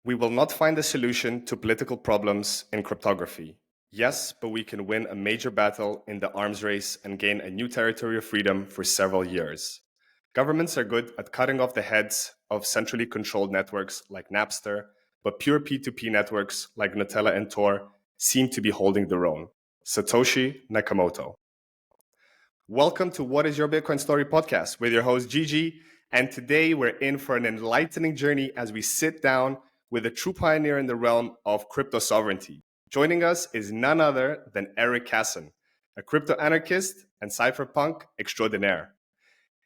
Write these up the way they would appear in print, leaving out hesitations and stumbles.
We will not find a solution to political problems in cryptography. Yes, but we can win a major battle in the arms race and gain a new territory of freedom for several years. Governments are good at cutting off the heads of centrally controlled networks like Napster, but pure P2P networks like Nutella and Tor seem to be holding their own. Satoshi Nakamoto. Welcome to What is Your Bitcoin Story podcast with your host Gigi. And today we're in for an enlightening journey as we sit down with a true pioneer in the realm of crypto sovereignty. Joining us is none other than Erik Cason, a crypto anarchist and cypherpunk extraordinaire.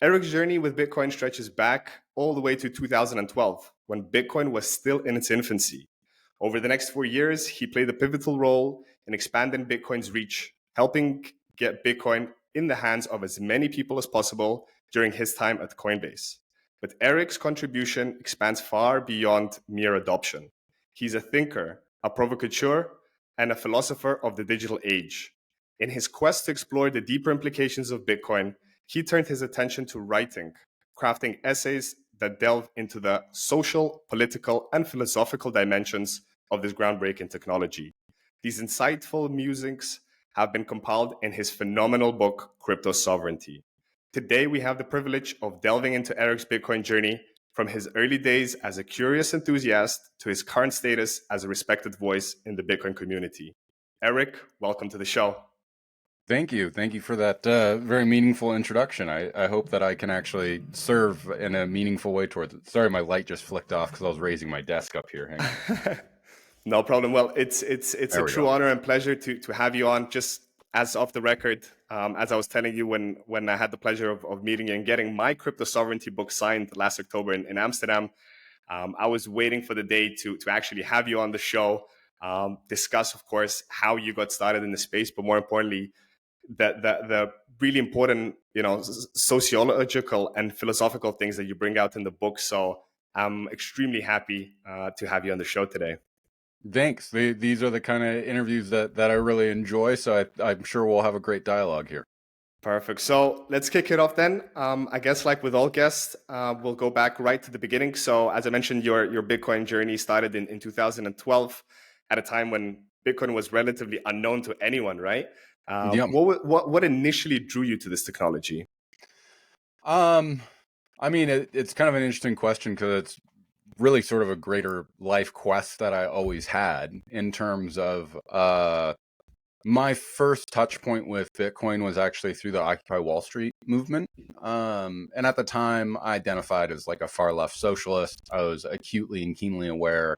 Erik's journey with Bitcoin stretches back all the way to 2012, when Bitcoin was still in its infancy. Over the next 4 years, he played a pivotal role in expanding Bitcoin's reach, helping get Bitcoin in the hands of as many people as possible during his time at Coinbase. But Erik's contribution expands far beyond mere adoption. He's a thinker, a provocateur, and a philosopher of the digital age. In his quest to explore the deeper implications of Bitcoin, he turned his attention to writing, crafting essays that delve into the social, political, and philosophical dimensions of this groundbreaking technology. These insightful musings have been compiled in his phenomenal book, Crypto Sovereignty. Today, we have the privilege of delving into Erik's Bitcoin journey from his early days as a curious enthusiast to his current status as a respected voice in the Bitcoin community. Erik, welcome to the show. Thank you. Thank you for that very meaningful introduction. I hope that I can actually serve in a meaningful way towards it. Sorry, my light just flicked off because I was raising my desk up here. Hang on. No problem. Well, it's a true honor and pleasure to have you on. Just as off the record, as I was telling you when I had the pleasure of meeting you and getting my crypto sovereignty book signed last October in Amsterdam, I was waiting for the day to actually have you on the show, discuss, of course, how you got started in the space, but more importantly, the really important, sociological and philosophical things that you bring out in the book. So I'm extremely happy to have you on the show today. Thanks. These are the kind of interviews that I really enjoy, so I'm sure we'll have a great dialogue here. Perfect. So let's kick it off then. I guess like with all guests, we'll go back right to the beginning. So as I mentioned, your Bitcoin journey started in 2012 at a time when Bitcoin was relatively unknown to anyone, right? Yep. What initially drew you to this technology? I mean, it's kind of an interesting question because it's really sort of a greater life quest that I always had in terms of my first touch point with Bitcoin was actually through the Occupy Wall Street movement. And at the time, I identified as like a far left socialist. I was acutely and keenly aware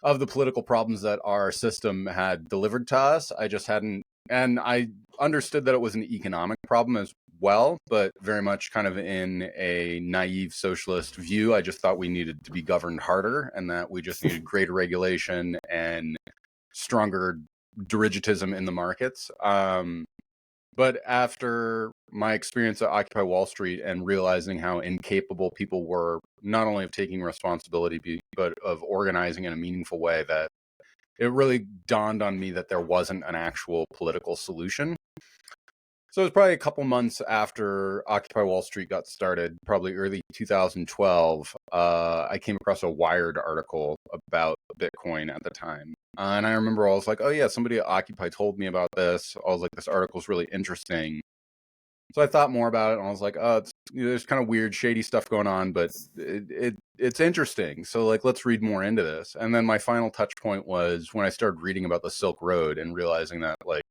of the political problems that our system had delivered to us. I just hadn't, and I understood that it was an economic problem as well, but very much kind of in a naive socialist view. I just thought we needed to be governed harder and that we just needed greater regulation and stronger dirigitism in the markets. But after my experience at Occupy Wall Street and realizing how incapable people were, not only of taking responsibility, but of organizing in a meaningful way, that it really dawned on me that there wasn't an actual political solution. So it was probably a couple months after Occupy Wall Street got started, probably early 2012, I came across a Wired article about Bitcoin at the time. And I remember I was like, oh yeah, somebody at Occupy told me about this. I was like, this article's really interesting. So I thought more about it and I was like, oh, there's kind of weird, shady stuff going on, but it's interesting. So like, let's read more into this. And then my final touch point was when I started reading about the Silk Road and realizing that like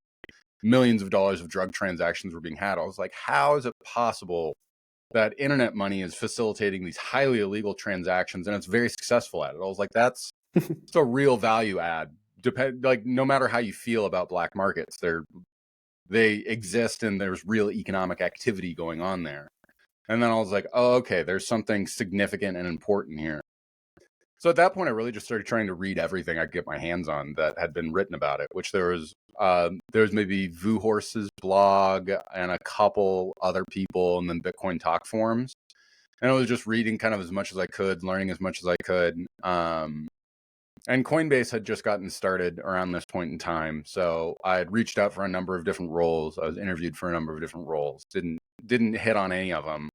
millions of dollars of drug transactions were being had. I was like, how is it possible that internet money is facilitating these highly illegal transactions and it's very successful at it? I was like, that's a real value add. Like no matter how you feel about black markets, they exist and there's real economic activity going on there. And then I was like, oh, okay, there's something significant and important here. So at that point, I really just started trying to read everything I could get my hands on that had been written about it, which there was maybe VooHorse's blog and a couple other people and then Bitcoin talk forums. And I was just reading kind of as much as I could, learning as much as I could. And Coinbase had just gotten started around this point in time. So I had reached out for a number of different roles. I was interviewed for a number of different roles. Didn't hit on any of them.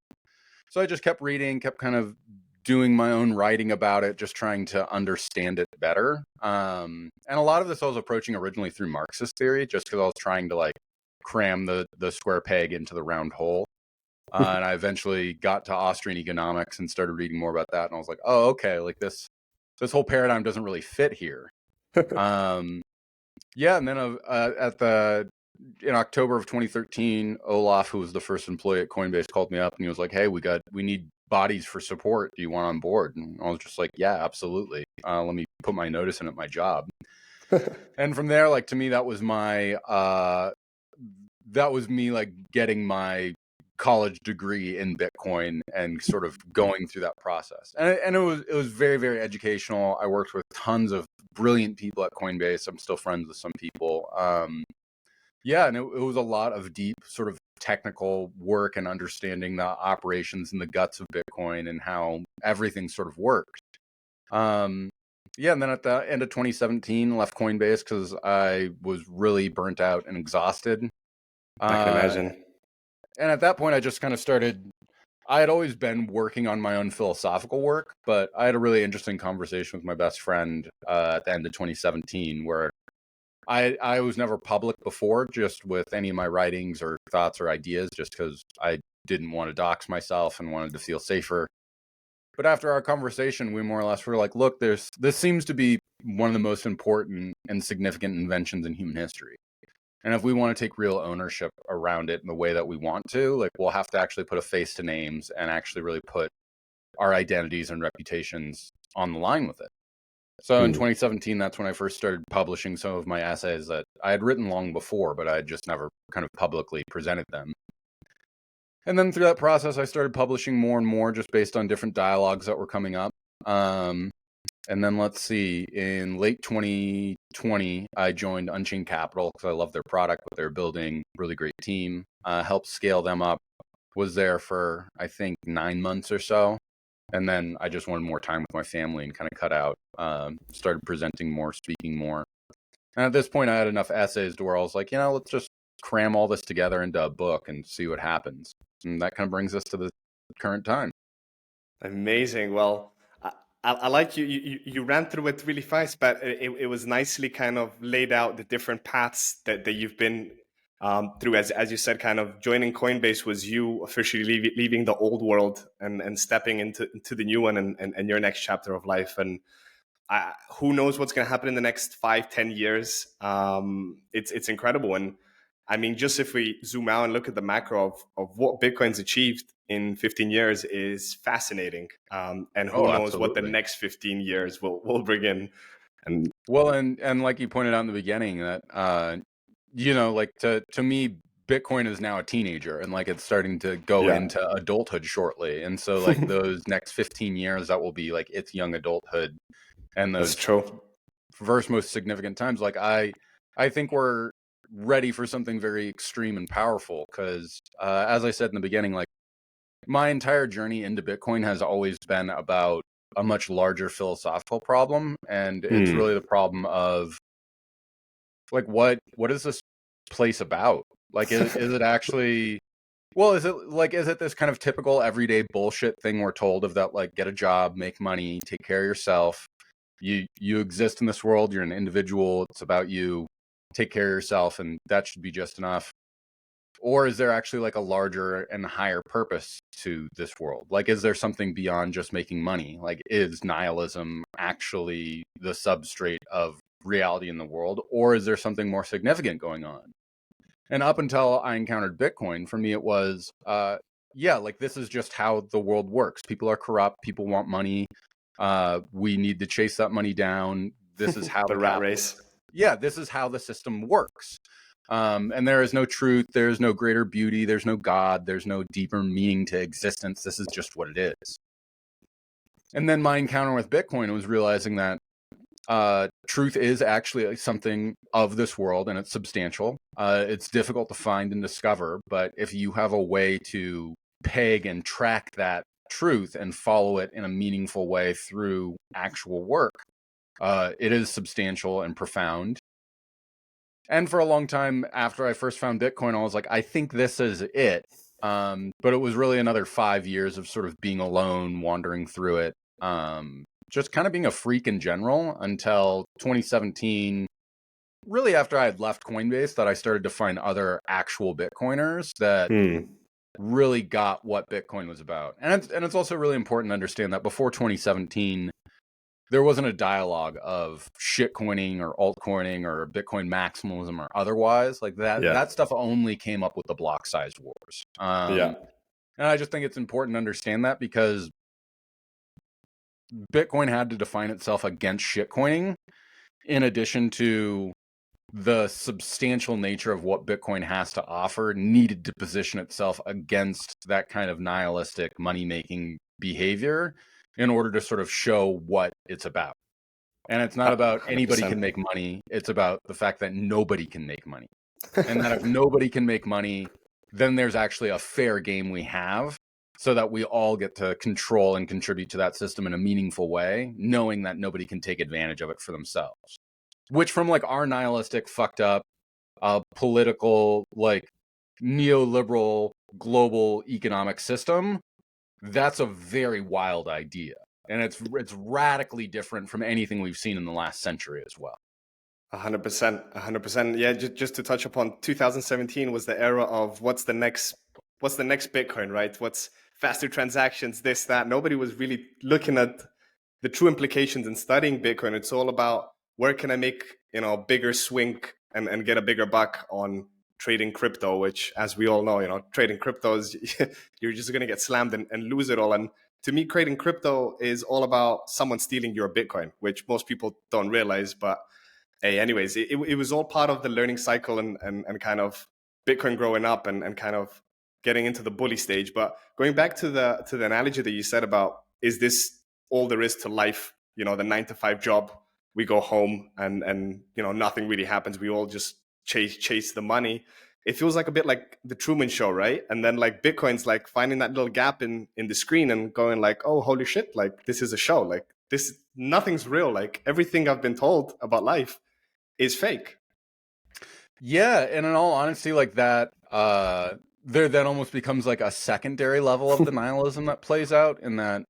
So I just kept reading, kept kind of doing my own writing about it, just trying to understand it better. And a lot of this I was approaching originally through Marxist theory, just because I was trying to like cram the square peg into the round hole. And I eventually got to Austrian economics and started reading more about that. And I was like, oh, okay, like this whole paradigm doesn't really fit here. Yeah, and then in October of 2013, Olaf, who was the first employee at Coinbase, called me up and he was like, "Hey, we need bodies for support. Do you want on board?" And I was just like, "Yeah, absolutely. Let me put my notice in at my job." And from there, like to me, that was me like getting my college degree in Bitcoin and sort of going through that process. And it was very, very educational. I worked with tons of brilliant people at Coinbase. I'm still friends with some people. Yeah, and it was a lot of deep sort of technical work and understanding the operations and the guts of Bitcoin and how everything sort of worked. Yeah, and then at the end of 2017, left Coinbase because I was really burnt out and exhausted. I can imagine. And at that point, I just kind of started. I had always been working on my own philosophical work, but I had a really interesting conversation with my best friend at the end of 2017 where I was never public before, just with any of my writings or thoughts or ideas, just because I didn't want to dox myself and wanted to feel safer. But after our conversation, we more or less were like, look, this seems to be one of the most important and significant inventions in human history. And if we want to take real ownership around it in the way that we want to, like we'll have to actually put a face to names and actually really put our identities and reputations on the line with it. So in 2017, that's when I first started publishing some of my essays that I had written long before, but I had just never kind of publicly presented them. And then through that process, I started publishing more and more just based on different dialogues that were coming up. And then let's see, in late 2020, I joined Unchained Capital because I love their product, but they're building a really great team, helped scale them up, was there for, I think, 9 months or so. And then I just wanted more time with my family and kind of cut out, started presenting more, speaking more. And at this point, I had enough essays to where I was like, let's just cram all this together into a book and see what happens. And that kind of brings us to the current time. Amazing. Well, I like you ran through it really fast, but it was nicely kind of laid out the different paths that you've been through. As you said, kind of joining Coinbase was you officially leaving the old world and stepping into the new one and your next chapter of life. And who knows what's going to happen in the next 5-10 years. It's incredible. And I mean, just if we zoom out and look at the macro of what Bitcoin's achieved in 15 years is fascinating. And who knows what the next 15 years will bring in. And well, and like you pointed out in the beginning that, like to me, Bitcoin is now a teenager and like it's starting to go into adulthood shortly. And so like those next 15 years, that will be like its young adulthood. And those first most significant times, like I think we're ready for something very extreme and powerful because, as I said in the beginning, like my entire journey into Bitcoin has always been about a much larger philosophical problem, and it's really the problem of like what is this place about? Like, is it actually? Well, is it this kind of typical everyday bullshit thing we're told of that, like get a job, make money, take care of yourself. You exist in this world. You're an individual. It's about you. Take care of yourself, and that should be just enough. Or is there actually like a larger and higher purpose to this world? Like, is there something beyond just making money? Like, is nihilism actually the substrate of reality in the world? Or is there something more significant going on? And up until I encountered Bitcoin, for me, it was, like this is just how the world works. People are corrupt. People want money. We need to chase that money down. This is how the rat race. Yeah, this is how the system works. And there is no truth. There's no greater beauty. There's no God. There's no deeper meaning to existence. This is just what it is. And then my encounter with Bitcoin was realizing that truth is actually something of this world and it's substantial. It's difficult to find and discover, but if you have a way to peg and track that truth and follow it in a meaningful way through actual work, it is substantial and profound. And for a long time after I first found Bitcoin, I was like, I think this is it. But it was really another 5 years of sort of being alone, wandering through it, just kind of being a freak in general until 2017. Really, after I had left Coinbase, that I started to find other actual Bitcoiners that really got what Bitcoin was about. And it's also really important to understand that before 2017, there wasn't a dialogue of shitcoining or altcoining or Bitcoin maximalism or otherwise. Like that stuff only came up with the block size wars. And I just think it's important to understand that because Bitcoin had to define itself against shitcoining in addition to the substantial nature of what Bitcoin has to offer needed to position itself against that kind of nihilistic money-making behavior in order to sort of show what it's about. And it's not about 100%. Anybody can make money. It's about the fact that nobody can make money. And that if nobody can make money, then there's actually a fair game we have so that we all get to control and contribute to that system in a meaningful way, knowing that nobody can take advantage of it for themselves. Which from like our nihilistic, fucked up, political, like neoliberal global economic system, that's a very wild idea. And it's radically different from anything we've seen in the last century as well. 100%. 100%. Yeah, just to touch upon 2017 was the era of what's the next Bitcoin, right? What's faster transactions, this, that. Nobody was really looking at the true implications and studying Bitcoin. It's all about where can I make, bigger swing and get a bigger buck on trading crypto, which as we all know, trading crypto is you're just going to get slammed and lose it all. And to me, trading crypto is all about someone stealing your Bitcoin, which most people don't realize. But hey, anyways, it was all part of the learning cycle and kind of Bitcoin growing up and kind of getting into the bully stage. But going back to the analogy that you said about, is this all there is to life? The 9-to-5 job, we go home and nothing really happens. We all just chase the money. It feels like a bit like the Truman Show, right? And then like Bitcoin's like finding that little gap in the screen and going like, oh, holy shit, like this is a show. Like this, nothing's real. Like everything I've been told about life is fake. Yeah, and in all honesty, like that, there then almost becomes like a secondary level of the nihilism that plays out in that,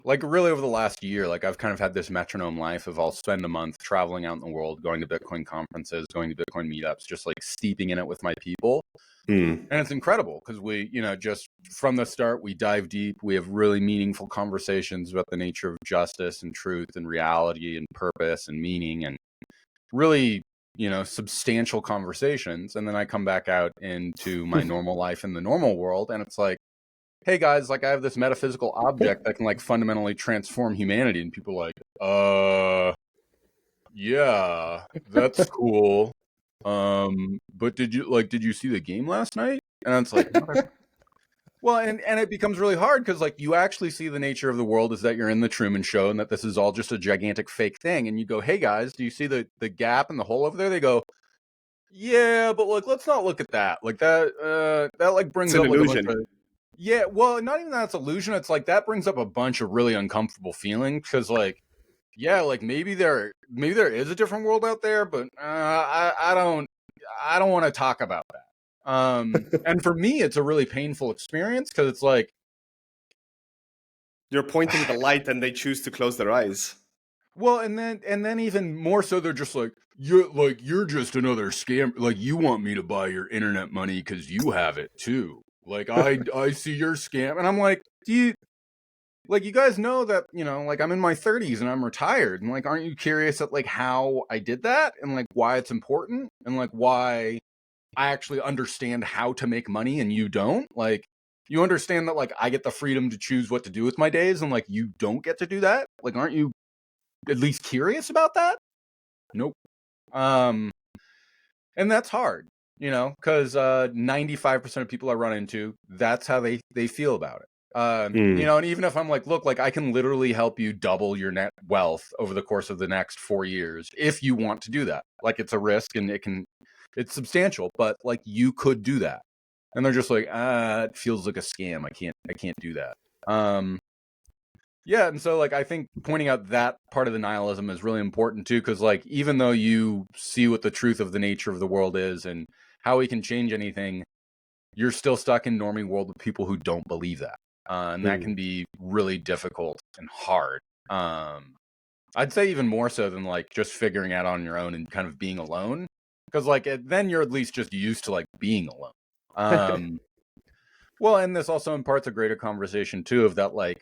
like really over the last year, like I've kind of had this metronome life of I'll spend a month traveling out in the world, going to Bitcoin conferences, going to Bitcoin meetups, just like steeping in it with my people. And it's incredible because we, just from the start, we dive deep. We have really meaningful conversations about the nature of justice and truth and reality and purpose and meaning and really, substantial conversations. And then I come back out into my normal life in the normal world. And it's like, hey guys, like I have this metaphysical object that can like fundamentally transform humanity. And people are like, yeah, that's cool. But did you see the game last night? And it's like, well, and it becomes really hard because like you actually see the nature of the world is that you're in the Truman Show and that this is all just a gigantic fake thing. And you go, hey guys, do you see the gap and the hole over there? They go, yeah, but like let's not look at that. Like that like brings up like a bunch of, yeah, well, not even that it's illusion. It's like that brings up a bunch of really uncomfortable feelings because like, yeah, like maybe there is a different world out there, but I don't want to talk about that. And for me, it's a really painful experience because it's like you're pointing the light and they choose to close their eyes. Well, and then even more so, they're just like, you're just another scam. Like you want me to buy your internet money because you have it too. Like I see your scam, and I'm like, you guys know that like I'm in my 30s and I'm retired, and like aren't you curious at like how I did that and like why it's important and like why I actually understand how to make money and you don't? Like you understand that like I get the freedom to choose what to do with my days and like you don't get to do that? Like aren't you at least curious about that? Nope. And that's hard, because 95% of people I run into, that's how they feel about it. And even if I'm like, look, like I can literally help you double your net wealth over the course of the next 4 years if you want to do that. Like it's a risk and it's substantial, but like you could do that. And they're just like, it feels like a scam. I can't do that. Yeah, and so like I think pointing out that part of the nihilism is really important too, because like even though you see what the truth of the nature of the world is and how we can change anything, you're still stuck in normie world with people who don't believe that. And that can be really difficult and hard. I'd say even more so than like just figuring out on your own and kind of being alone. Because like then you're at least just used to like being alone. Well, and this also imparts a greater conversation too of that, like,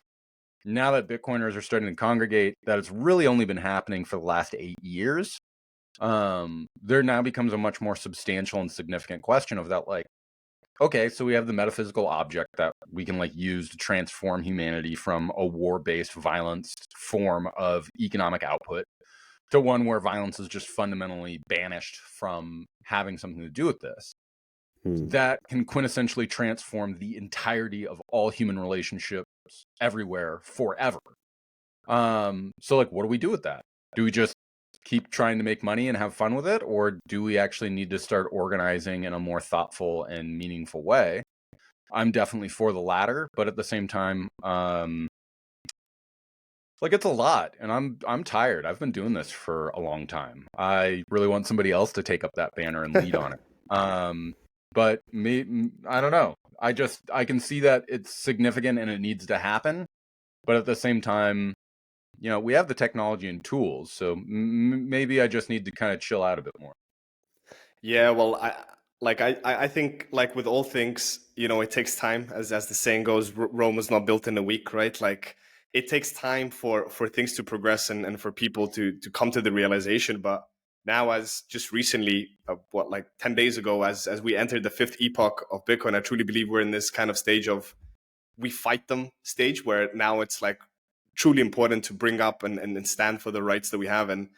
now that Bitcoiners are starting to congregate, that it's really only been happening for the last 8 years. There now becomes a much more substantial and significant question of that, like, okay, so we have the metaphysical object that we can like use to transform humanity from a war-based violence form of economic output to one where violence is just fundamentally banished from having something to do with this. That can quintessentially transform the entirety of all human relationships everywhere forever. So like, what do we do with that? Do we just keep trying to make money and have fun with it, or do we actually need to start organizing in a more thoughtful and meaningful way? I'm definitely for the latter, but at the same time, like, it's a lot, and I'm tired. I've been doing this for a long time. I really want somebody else to take up that banner and lead on it. But I don't know. I can see that it's significant and it needs to happen, but at the same time, we have the technology and tools, so maybe I just need to kind of chill out a bit more. Yeah, well, I think, like with all things, it takes time, as the saying goes. Rome was not built in a week, right? Like, it takes time for things to progress and for people to come to the realization. But now, as just recently, like 10 days ago, as we entered the fifth epoch of Bitcoin, I truly believe we're in this kind of stage of we fight them stage, where now it's like truly important to bring up and stand for the rights that we have. And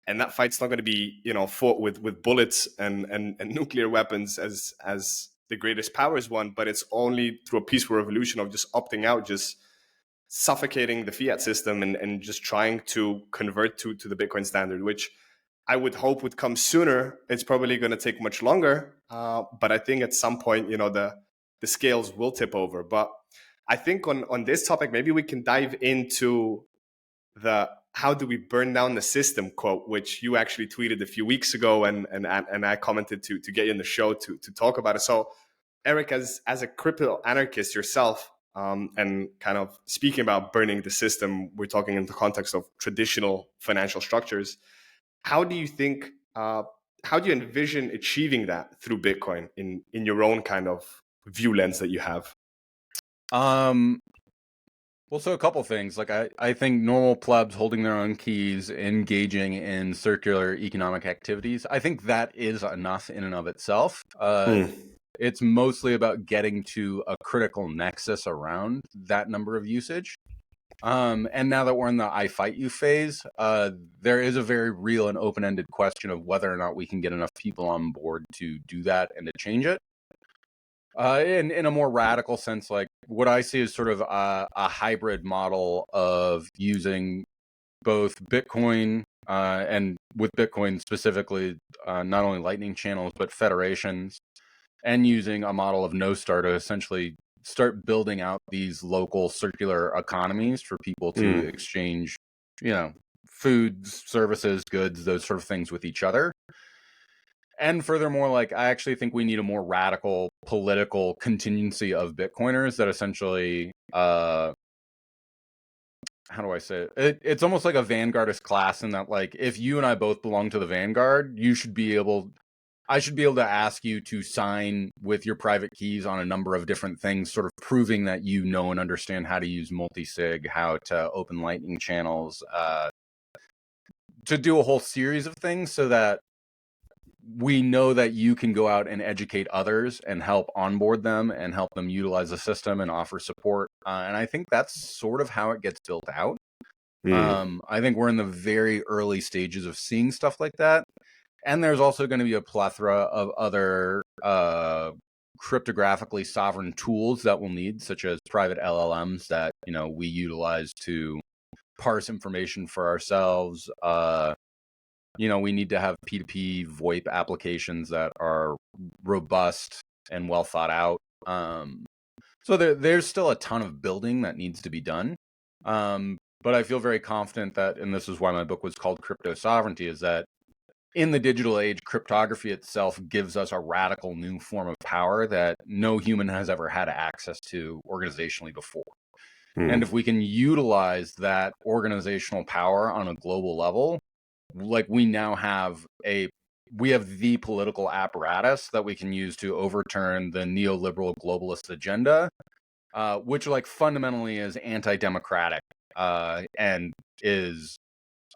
that fight's not going to be fought with bullets and nuclear weapons as the greatest powers won, but it's only through a peaceful revolution of just opting out, just suffocating the fiat system and just trying to convert to the Bitcoin standard, which I would hope would come sooner. It's probably going to take much longer, but I think at some point, the scales will tip over. But I think on this topic, maybe we can dive into the "how do we burn down the system" quote, which you actually tweeted a few weeks ago, and I commented to get you in the show to talk about it. So, Erik, as a crypto anarchist yourself, and kind of speaking about burning the system, we're talking in the context of traditional financial structures. How do you think? How do you envision achieving that through Bitcoin in your own kind of view lens that you have? Well, so a couple things. Like, I think normal plebs holding their own keys, engaging in circular economic activities, I think that is enough in and of itself. It's mostly about getting to a critical nexus around that number of usage. And now that we're in the I fight you phase, there is a very real and open-ended question of whether or not we can get enough people on board to do that and to change it. In a more radical sense, like what I see is sort of a hybrid model of using both Bitcoin and with Bitcoin specifically, not only Lightning channels, but federations, and using a model of no star to essentially start building out these local circular economies for people to exchange, foods, services, goods, those sort of things with each other. And furthermore, like, I actually think we need a more radical political contingency of Bitcoiners that essentially, how do I say it? It's almost like a vanguardist class in that, like, if you and I both belong to the vanguard, I should be able to ask you to sign with your private keys on a number of different things, sort of proving that you know and understand how to use multi-sig, how to open Lightning channels, to do a whole series of things so that we know that you can go out and educate others and help onboard them and help them utilize the system and offer support. And I think that's sort of how it gets built out. I think we're in the very early stages of seeing stuff like that. And there's also going to be a plethora of other cryptographically sovereign tools that we'll need, such as private LLMs that, we utilize to parse information for ourselves. We need to have P2P VoIP applications that are robust and well thought out. So there's still a ton of building that needs to be done. But I feel very confident that, and this is why my book was called Crypto Sovereignty, is that in the digital age, cryptography itself gives us a radical new form of power that no human has ever had access to organizationally before. And if we can utilize that organizational power on a global level, like we now have the political apparatus that we can use to overturn the neoliberal globalist agenda, which like fundamentally is anti-democratic and is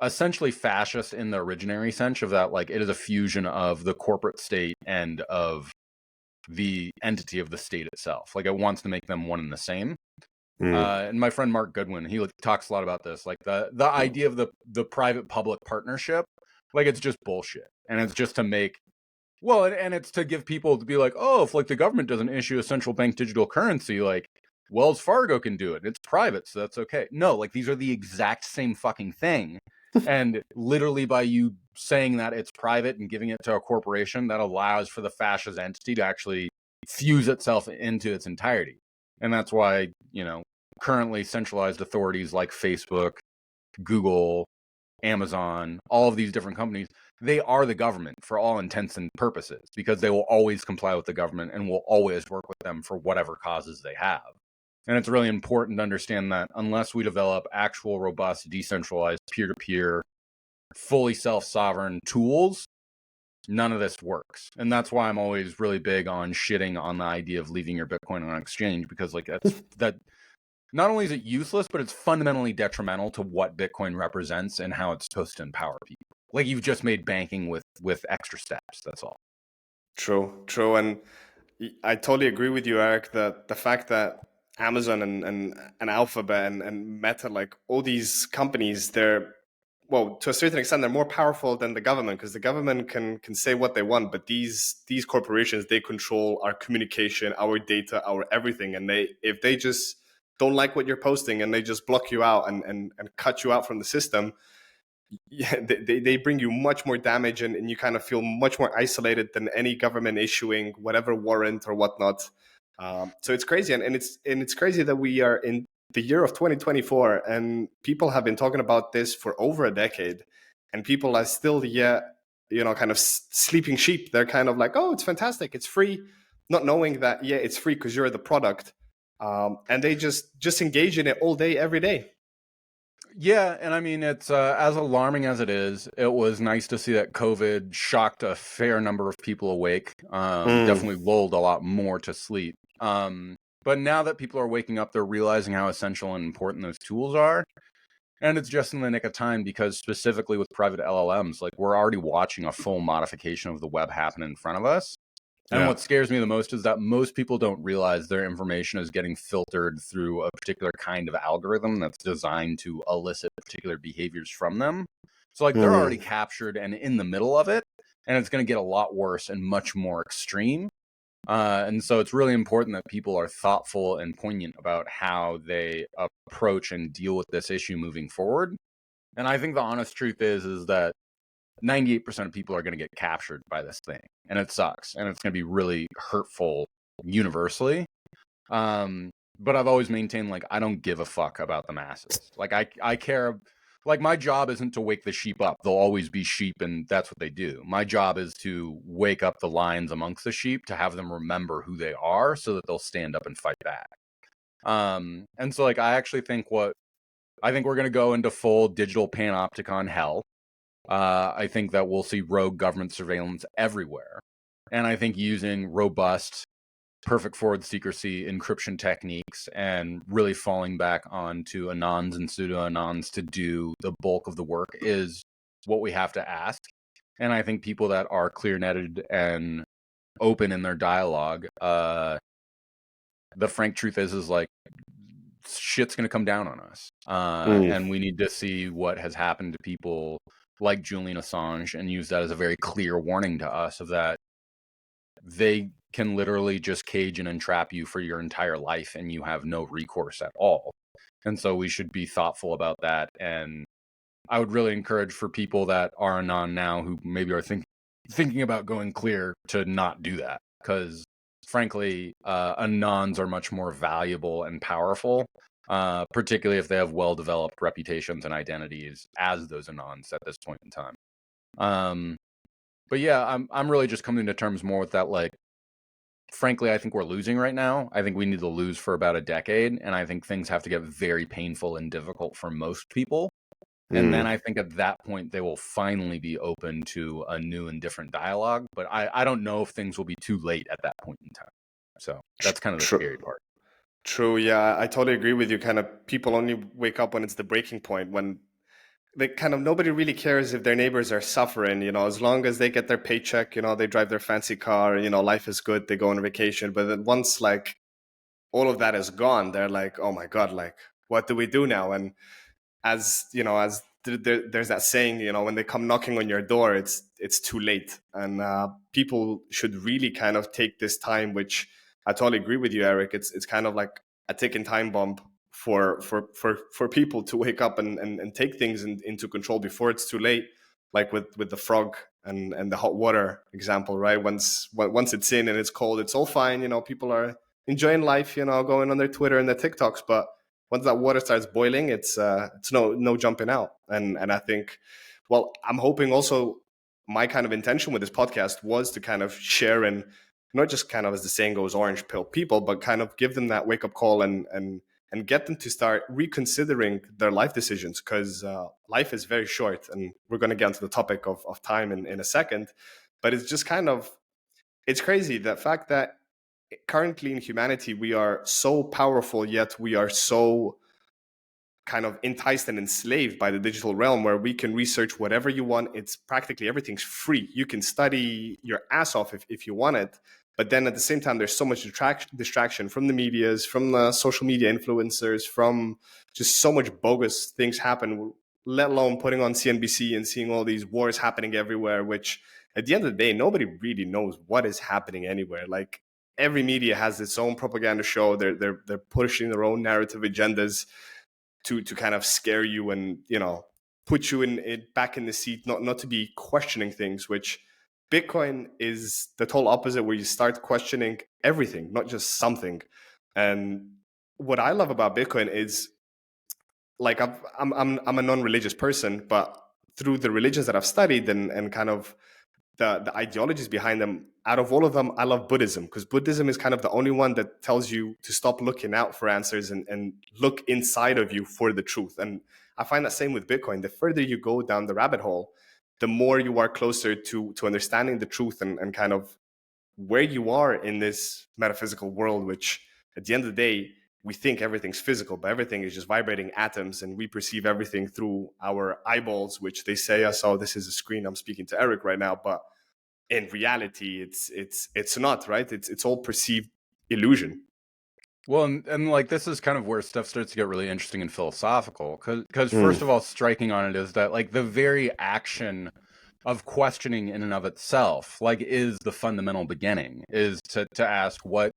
essentially fascist in the originary sense of that, like it is a fusion of the corporate state and of the entity of the state itself. Like it wants to make them one and the same. And my friend Mark Goodwin, he talks a lot about this, like the idea of the private public partnership, like it's just bullshit, and it's just to make and it's to give people to be like, oh, if like the government doesn't issue a central bank digital currency, like Wells Fargo can do it. It's private, so that's okay. No, like these are the exact same fucking thing. And literally by you saying that it's private and giving it to a corporation, that allows for the fascist entity to actually fuse itself into its entirety. And that's why, currently centralized authorities like Facebook, Google, Amazon, all of these different companies, they are the government for all intents and purposes, because they will always comply with the government and will always work with them for whatever causes they have. And it's really important to understand that unless we develop actual robust, decentralized, peer-to-peer, fully self-sovereign tools, none of this works. And that's why I'm always really big on shitting on the idea of leaving your Bitcoin on an exchange, because like that not only is it useless, but it's fundamentally detrimental to what Bitcoin represents and how it's supposed to empower people. Like you've just made banking with extra steps. That's all. True. And I totally agree with you, Eric, that the fact that Amazon and Alphabet and Meta, like all these companies, they're, well, to a certain extent, they're more powerful than the government, because the government can say what they want, but these corporations, they control our communication, our data, our everything. And if they just don't like what you're posting and they just block you out and cut you out from the system, yeah, they bring you much more damage, and you kind of feel much more isolated than any government issuing whatever warrant or whatnot. So it's crazy, and it's crazy that we are in the year of 2024, and people have been talking about this for over a decade, and people are still kind of sleeping sheep. They're kind of like, oh, it's fantastic, it's free, not knowing that it's free because you're the product, and they just engage in it all day, every day. Yeah, and I mean, it's as alarming as it is, it was nice to see that COVID shocked a fair number of people awake. Definitely lulled a lot more to sleep. But now that people are waking up, they're realizing how essential and important those tools are. And it's just in the nick of time, because specifically with private LLMs, like we're already watching a full modification of the web happen in front of us. And what scares me the most is that most people don't realize their information is getting filtered through a particular kind of algorithm that's designed to elicit particular behaviors from them. So like they're already captured and in the middle of it, and it's going to get a lot worse and much more extreme. And so it's really important that people are thoughtful and poignant about how they approach and deal with this issue moving forward. And I think the honest truth is that 98% of people are going to get captured by this thing, and it sucks, and it's going to be really hurtful universally. But I've always maintained, like, I don't give a fuck about the masses. Like I care, like my job isn't to wake the sheep up. They'll always be sheep, and that's what they do. My job is to wake up the lions amongst the sheep, to have them remember who they are so that they'll stand up and fight back. And so like I actually think we're going to go into full digital panopticon hell. I think that we'll see rogue government surveillance everywhere. And I think using robust, perfect forward secrecy encryption techniques and really falling back onto anons and pseudo-anons to do the bulk of the work is what we have to ask. And I think people that are clear-netted and open in their dialogue, the frank truth is like, shit's going to come down on us. And we need to see what has happened to people like Julian Assange and use that as a very clear warning to us of that they can literally just cage and entrap you for your entire life and you have no recourse at all. And so we should be thoughtful about that. And I would really encourage for people that are anon now who maybe are thinking about going clear to not do that, because frankly, anons are much more valuable and powerful, particularly if they have well-developed reputations and identities as those anons at this point in time. But yeah, I'm really just coming to terms more with that. Like, frankly, I think we're losing right now. I think we need to lose for about a decade, and I think things have to get very painful and difficult for most people. And then Mm. I think at that point they will finally be open to a new and different dialogue. But I don't know if things will be too late at that point in time. So that's kind of the True. scary part. True. Yeah, I totally agree with you. Kind of people only wake up when it's the breaking point, when they kind of nobody really cares if their neighbors are suffering, as long as they get their paycheck, they drive their fancy car, life is good, they go on vacation. But then once like all of that is gone, they're like, oh my God, like what do we do now? And there's that saying, when they come knocking on your door, it's too late. And people should really kind of take this time, which I totally agree with you, Eric. It's kind of like a ticking time bomb for people to wake up and take things into control before it's too late. Like with the frog and the hot water example, right? Once it's in and it's cold, it's all fine. People are enjoying life, going on their Twitter and their TikToks, but once that water starts boiling, it's no jumping out. And I think, well, I'm hoping also my kind of intention with this podcast was to kind of share and not just kind of, as the saying goes, orange pill people, but kind of give them that wake up call and get them to start reconsidering their life decisions, because life is very short, and we're going to get into the topic of time in a second. But it's just kind of, it's crazy the fact that currently in humanity we are so powerful, yet we are so kind of enticed and enslaved by the digital realm, where we can research whatever you want. It's practically everything's free. You can study your ass off if you want it. But then at the same time, there's so much distraction from the medias, from the social media influencers, from just so much bogus things happen, let alone putting on CNBC and seeing all these wars happening everywhere, which at the end of the day, nobody really knows what is happening anywhere. Like every media has its own propaganda show. They're pushing their own narrative agendas to kind of scare you and put you in it back in the seat, not to be questioning things. Which Bitcoin is the total opposite, where you start questioning everything, not just something. And what I love about Bitcoin is, like, I'm a non-religious person, but through the religions that I've studied and kind of the ideologies behind them, out of all of them, I love Buddhism, because Buddhism is kind of the only one that tells you to stop looking out for answers and look inside of you for the truth. And I find that same with Bitcoin. The further you go down the rabbit hole, the more you are closer to understanding the truth and kind of where you are in this metaphysical world, which at the end of the day, we think everything's physical, but everything is just vibrating atoms, and we perceive everything through our eyeballs, which they say us, oh, this is a screen. I'm speaking to Eric right now, but in reality, it's not, right. It's all perceived illusion. Well, and like this is kind of where stuff starts to get really interesting and philosophical, because first Mm. of all, striking on it is that like the very action of questioning in and of itself, like, is the fundamental beginning, is to ask, what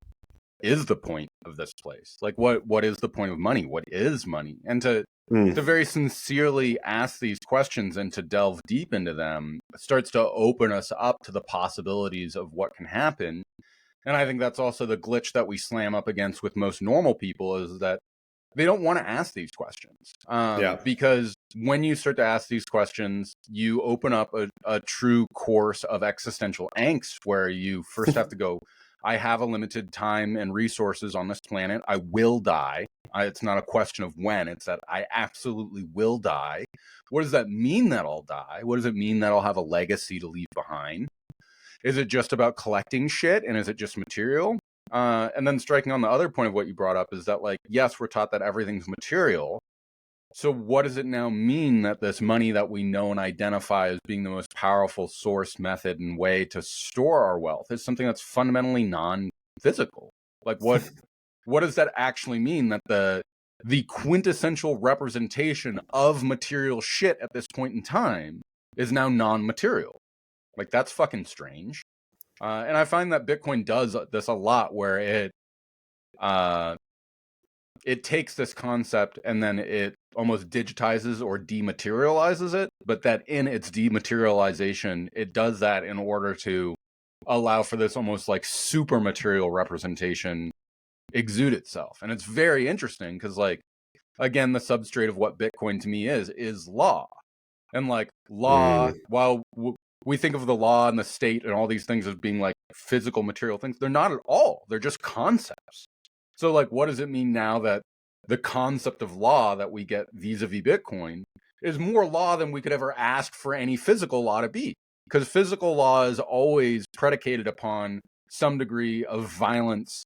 is the point of this place? Like, what is the point of money? What is money? And to Mm. very sincerely ask these questions and to delve deep into them starts to open us up to the possibilities of what can happen. And I think that's also the glitch that we slam up against with most normal people, is that they don't want to ask these questions. Yeah. Because when you start to ask these questions, you open up a true course of existential angst, where you first have to go, I have a limited time and resources on this planet. I will die. It's not a question of when, it's that I absolutely will die. What does that mean that I'll die? What does it mean that I'll have a legacy to leave behind? Is it just about collecting shit, and is it just material? And then striking on the other point of what you brought up is that, like, yes, we're taught that everything's material. So what does it now mean that this money that we know and identify as being the most powerful source, method, and way to store our wealth is something that's fundamentally non-physical? Like, what does that actually mean, that the quintessential representation of material shit at this point in time is now non-material? Like, that's fucking strange. And I find that Bitcoin does this a lot, where it takes this concept and then it almost digitizes or dematerializes it, but that in its dematerialization, it does that in order to allow for this almost like super material representation exude itself. And it's very interesting because, like, again, the substrate of what Bitcoin to me is law. And like law, Mm. while we think of the law and the state and all these things as being like physical material things. They're not at all. They're just concepts. So like, what does it mean now that the concept of law that we get vis-a-vis Bitcoin is more law than we could ever ask for any physical law to be? Because physical law is always predicated upon some degree of violence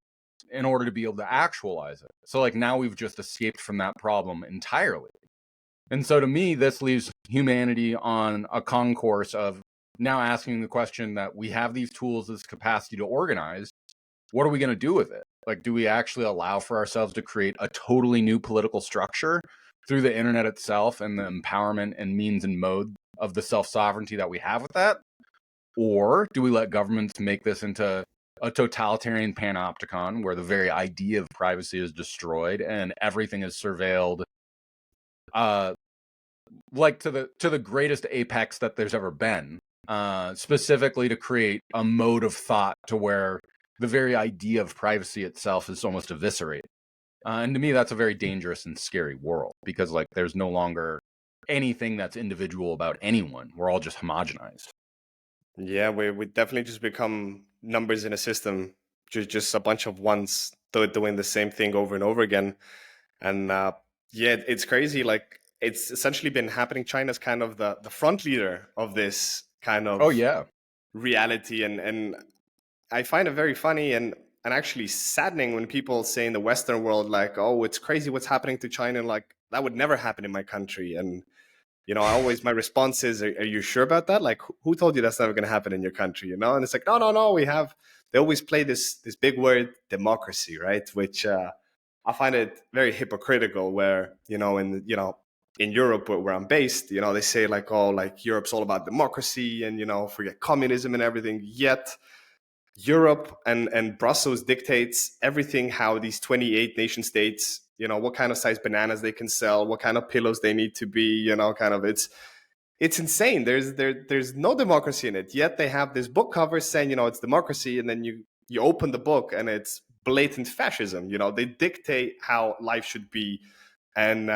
in order to be able to actualize it. So like now we've just escaped from that problem entirely. And so to me, this leaves humanity on a concourse of now asking the question that we have these tools, this capacity to organize. What are we going to do with it? Like, do we actually allow for ourselves to create a totally new political structure through the internet itself and the empowerment and means and mode of the self-sovereignty that we have with that? Or do we let governments make this into a totalitarian panopticon where the very idea of privacy is destroyed and everything is surveilled like to the greatest apex that there's ever been, specifically to create a mode of thought to where the very idea of privacy itself is almost eviscerated. And to me, that's a very dangerous and scary world because like there's no longer anything that's individual about anyone. We're all just homogenized. Yeah, we definitely just become numbers in a system, just a bunch of ones doing the same thing over and over again. And yeah, it's crazy. Like it's essentially been happening. China's kind of the front leader of this kind of reality, and I find it very funny and actually saddening when people say in the Western world, like, oh, it's crazy what's happening to China. Like that would never happen in my country. And my response is, are you sure about that? Like, who told you that's never going to happen in your country? And it's like, no. They always play this big word, democracy, right? Which I find it very hypocritical. Where in Europe where I'm based, they say like, oh, like Europe's all about democracy and forget communism and everything. Yet Europe and Brussels dictates everything, how these 28 nation states, what kind of size bananas they can sell, what kind of pillows they need to be, kind of it's insane. There's no democracy in it. Yet they have this book cover saying, it's democracy, and then you open the book and it's blatant fascism. They dictate how life should be, and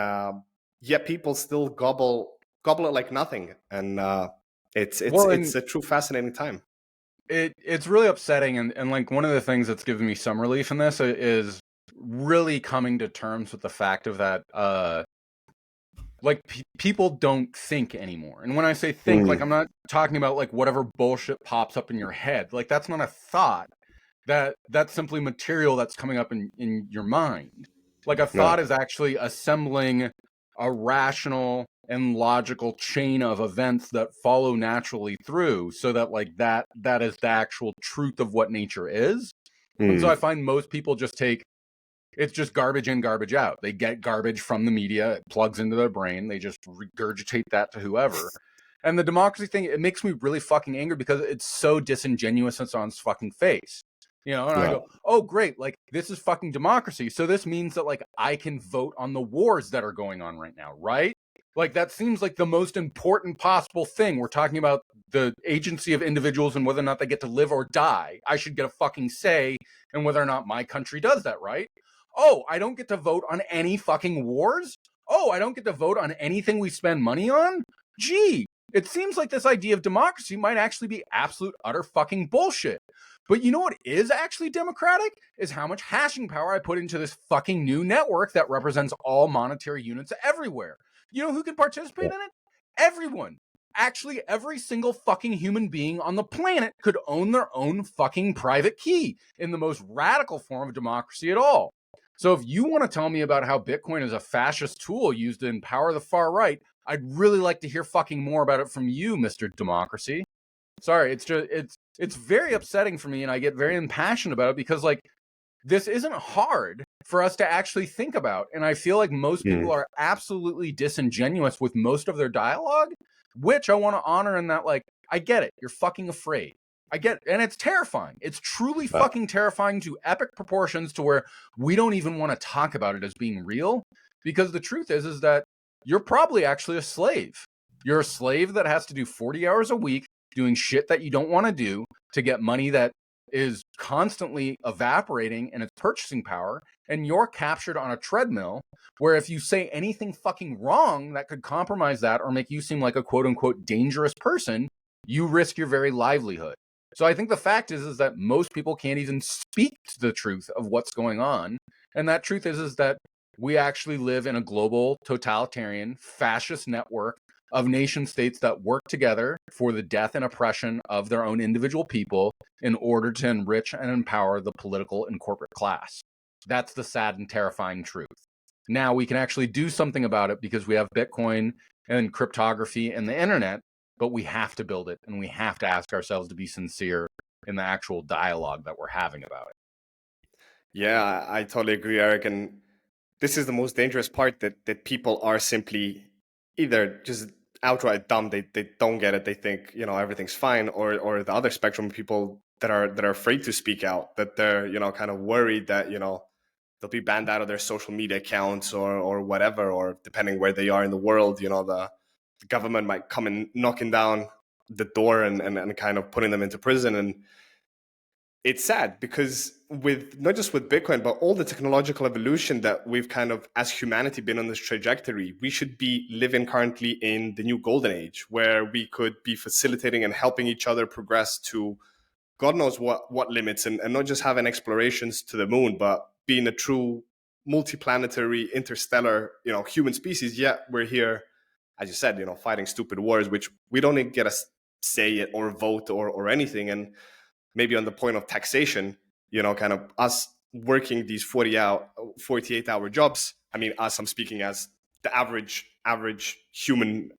yet people still gobble it like nothing. And it's a true fascinating time. It's really upsetting, and like one of the things that's given me some relief in this is really coming to terms with the fact of that people don't think anymore. And when I say think, like I'm not talking about like whatever bullshit pops up in your head. Like that's not a thought. That's simply material that's coming up in your mind. Like a thought is actually assembling a rational and logical chain of events that follow naturally through, so that like that is the actual truth of what nature is. And so I find most people just take, it's just garbage in, garbage out. They get garbage from the media, it plugs into their brain, they just regurgitate that to whoever. And the democracy thing, it makes me really fucking angry because it's so disingenuous and it's on its fucking face. And I go, oh, great, like, this is fucking democracy. So this means that, like, I can vote on the wars that are going on right now, right? Like, that seems like the most important possible thing. We're talking about the agency of individuals and whether or not they get to live or die. I should get a fucking say in whether or not my country does that, right? Oh, I don't get to vote on any fucking wars? Oh, I don't get to vote on anything we spend money on? Gee, it seems like this idea of democracy might actually be absolute, utter fucking bullshit. But you know what is actually democratic? Is how much hashing power I put into this fucking new network that represents all monetary units everywhere. You know who can participate in it? Everyone. Actually, every single fucking human being on the planet could own their own fucking private key in the most radical form of democracy at all. So if you want to tell me about how Bitcoin is a fascist tool used to empower the far right, I'd really like to hear fucking more about it from you, Mr. Democracy. Sorry, it's very upsetting for me, and I get very impassioned about it because, like, this isn't hard for us to actually think about. And I feel like most people are absolutely disingenuous with most of their dialogue, which I want to honor in that, like, I get it. You're fucking afraid. I get it. And it's terrifying. It's truly fucking terrifying to epic proportions to where we don't even want to talk about it as being real. Because the truth is that you're probably actually a slave. You're a slave that has to do 40 hours a week doing shit that you don't want to do to get money that is constantly evaporating in its purchasing power, and you're captured on a treadmill where if you say anything fucking wrong that could compromise that or make you seem like a quote-unquote dangerous person, you risk your very livelihood. So I think the fact is that most people can't even speak to the truth of what's going on. And that truth is that we actually live in a global, totalitarian, fascist network of nation states that work together for the death and oppression of their own individual people in order to enrich and empower the political and corporate class. That's the sad and terrifying truth. Now we can actually do something about it because we have Bitcoin and cryptography and the internet, but we have to build it, and we have to ask ourselves to be sincere in the actual dialogue that we're having about it. Yeah, I totally agree, Eric. And this is the most dangerous part, that people are simply either just outright dumb, they don't get it, they think, everything's fine, or the other spectrum of people that are afraid to speak out, that they're, kind of worried that, they'll be banned out of their social media accounts or whatever, or depending where they are in the world, the government might come and knocking down the door and kind of putting them into prison. And it's sad because with not just with Bitcoin, but all the technological evolution that we've kind of, as humanity, been on this trajectory, we should be living currently in the new golden age, where we could be facilitating and helping each other progress to God knows what limits, and not just having explorations to the moon, but being a true multiplanetary, interstellar, human species. Yet we're here, as you said, fighting stupid wars, which we don't even get a say it or vote or anything. And maybe on the point of taxation, kind of us working these 48-hour jobs. I mean, us, I'm speaking as the average human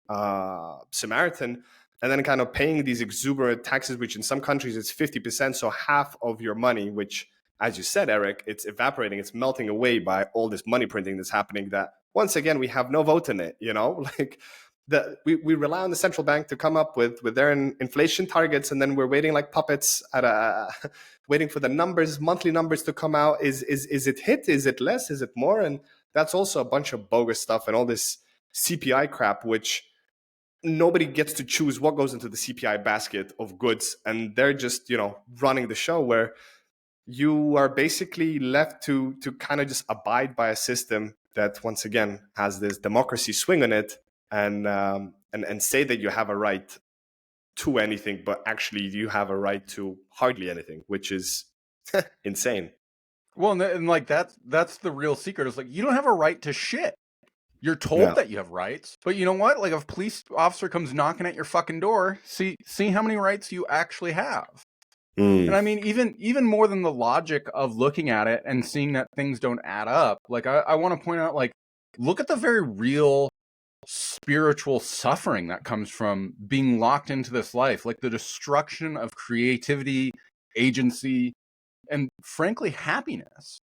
Samaritan, and then kind of paying these exuberant taxes, which in some countries it's 50%. So half of your money, which, as you said, Eric, it's evaporating, it's melting away by all this money printing that's happening, that once again, we have no vote in it, like we rely on the central bank to come up with their inflation targets, and then we're waiting like puppets waiting for the monthly numbers to come out. Is it hit? Is it less? Is it more? And that's also a bunch of bogus stuff and all this CPI crap, which nobody gets to choose what goes into the CPI basket of goods, and they're just running the show, where you are basically left to kind of just abide by a system that once again has this democracy swing on it, and say that you have a right to anything, but actually you have a right to hardly anything, which is insane. Well, and like that's the real secret. Is like, you don't have a right to shit. You're told that you have rights, but you know what? Like, if a police officer comes knocking at your fucking door, see how many rights you actually have. And I mean, even more than the logic of looking at it and seeing that things don't add up, like I want to point out, like, look at the very real spiritual suffering that comes from being locked into this life, like the destruction of creativity, agency, and frankly happiness.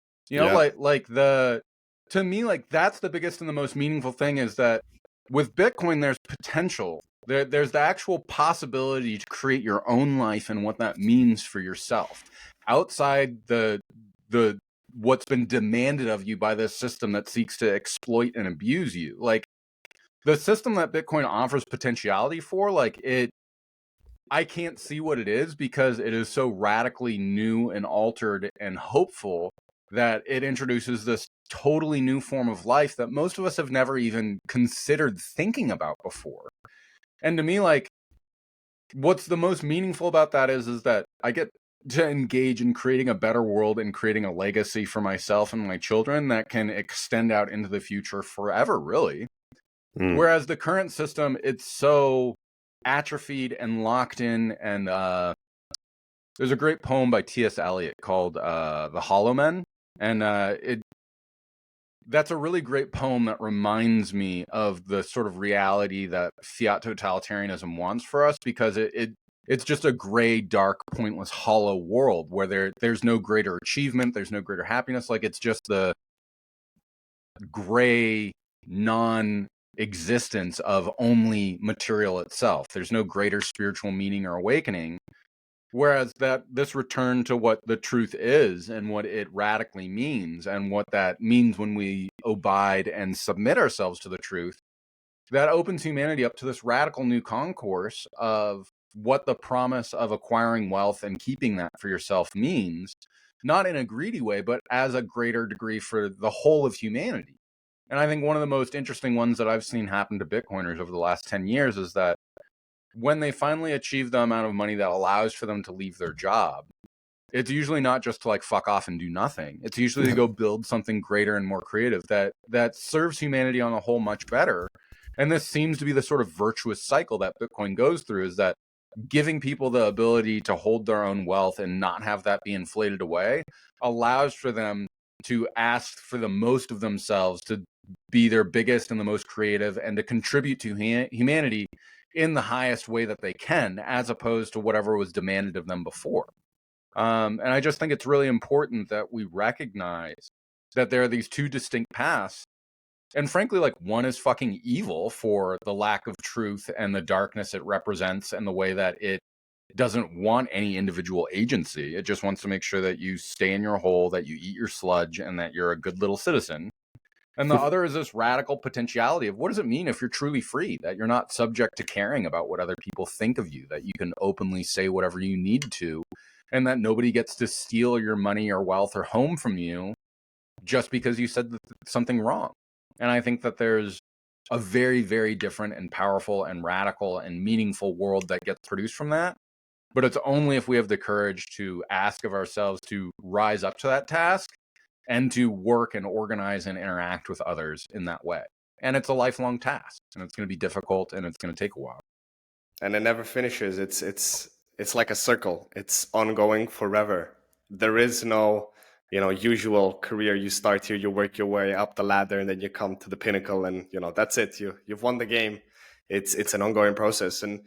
To me, like, that's the biggest and the most meaningful thing, is that with Bitcoin there's potential. There's the actual possibility to create your own life and what that means for yourself outside the what's been demanded of you by this system that seeks to exploit and abuse you. Like, the system that Bitcoin offers potentiality for, like, I can't see what it is, because it is so radically new and altered and hopeful that it introduces this totally new form of life that most of us have never even considered thinking about before. And to me, like, what's the most meaningful about that is that I get to engage in creating a better world and creating a legacy for myself and my children that can extend out into the future forever, really. Whereas the current system, it's so atrophied and locked in. And there's a great poem by T.S. Eliot called The Hollow Men, and that's a really great poem that reminds me of the sort of reality that fiat totalitarianism wants for us, because it's just a gray, dark, pointless, hollow world where there's no greater achievement, there's no greater happiness. Like, it's just the gray non-existence of only material itself. There's no greater spiritual meaning or awakening. Whereas this return to what the truth is and what it radically means, and what that means when we abide and submit ourselves to the truth, that opens humanity up to this radical new concourse of what the promise of acquiring wealth and keeping that for yourself means, not in a greedy way, but as a greater degree for the whole of humanity. And I think one of the most interesting ones that I've seen happen to Bitcoiners over the last 10 years is that when they finally achieve the amount of money that allows for them to leave their job, it's usually not just to like fuck off and do nothing. It's usually to go build something greater and more creative that serves humanity on a whole much better. And this seems to be the sort of virtuous cycle that Bitcoin goes through, is that giving people the ability to hold their own wealth and not have that be inflated away allows for them to ask for the most of themselves, to be their biggest and the most creative, and to contribute to humanity in the highest way that they can, as opposed to whatever was demanded of them before. And I just think it's really important that we recognize that there are these two distinct paths. And frankly, like, one is fucking evil for the lack of truth and the darkness it represents and the way that it doesn't want any individual agency. It just wants to make sure that you stay in your hole, that you eat your sludge, and that you're a good little citizen. And the other is this radical potentiality of what does it mean if you're truly free, that you're not subject to caring about what other people think of you, that you can openly say whatever you need to, and that nobody gets to steal your money or wealth or home from you just because you said something wrong. And I think that there's a very, very different and powerful and radical and meaningful world that gets produced from that. But it's only if we have the courage to ask of ourselves to rise up to that task and to work and organize and interact with others in that way. And it's a lifelong task, and it's going to be difficult, and it's going to take a while. And it never finishes. It's like a circle. It's ongoing forever. There is no, usual career. You start here, you work your way up the ladder, and then you come to the pinnacle, and that's it. You've won the game. It's an ongoing process. And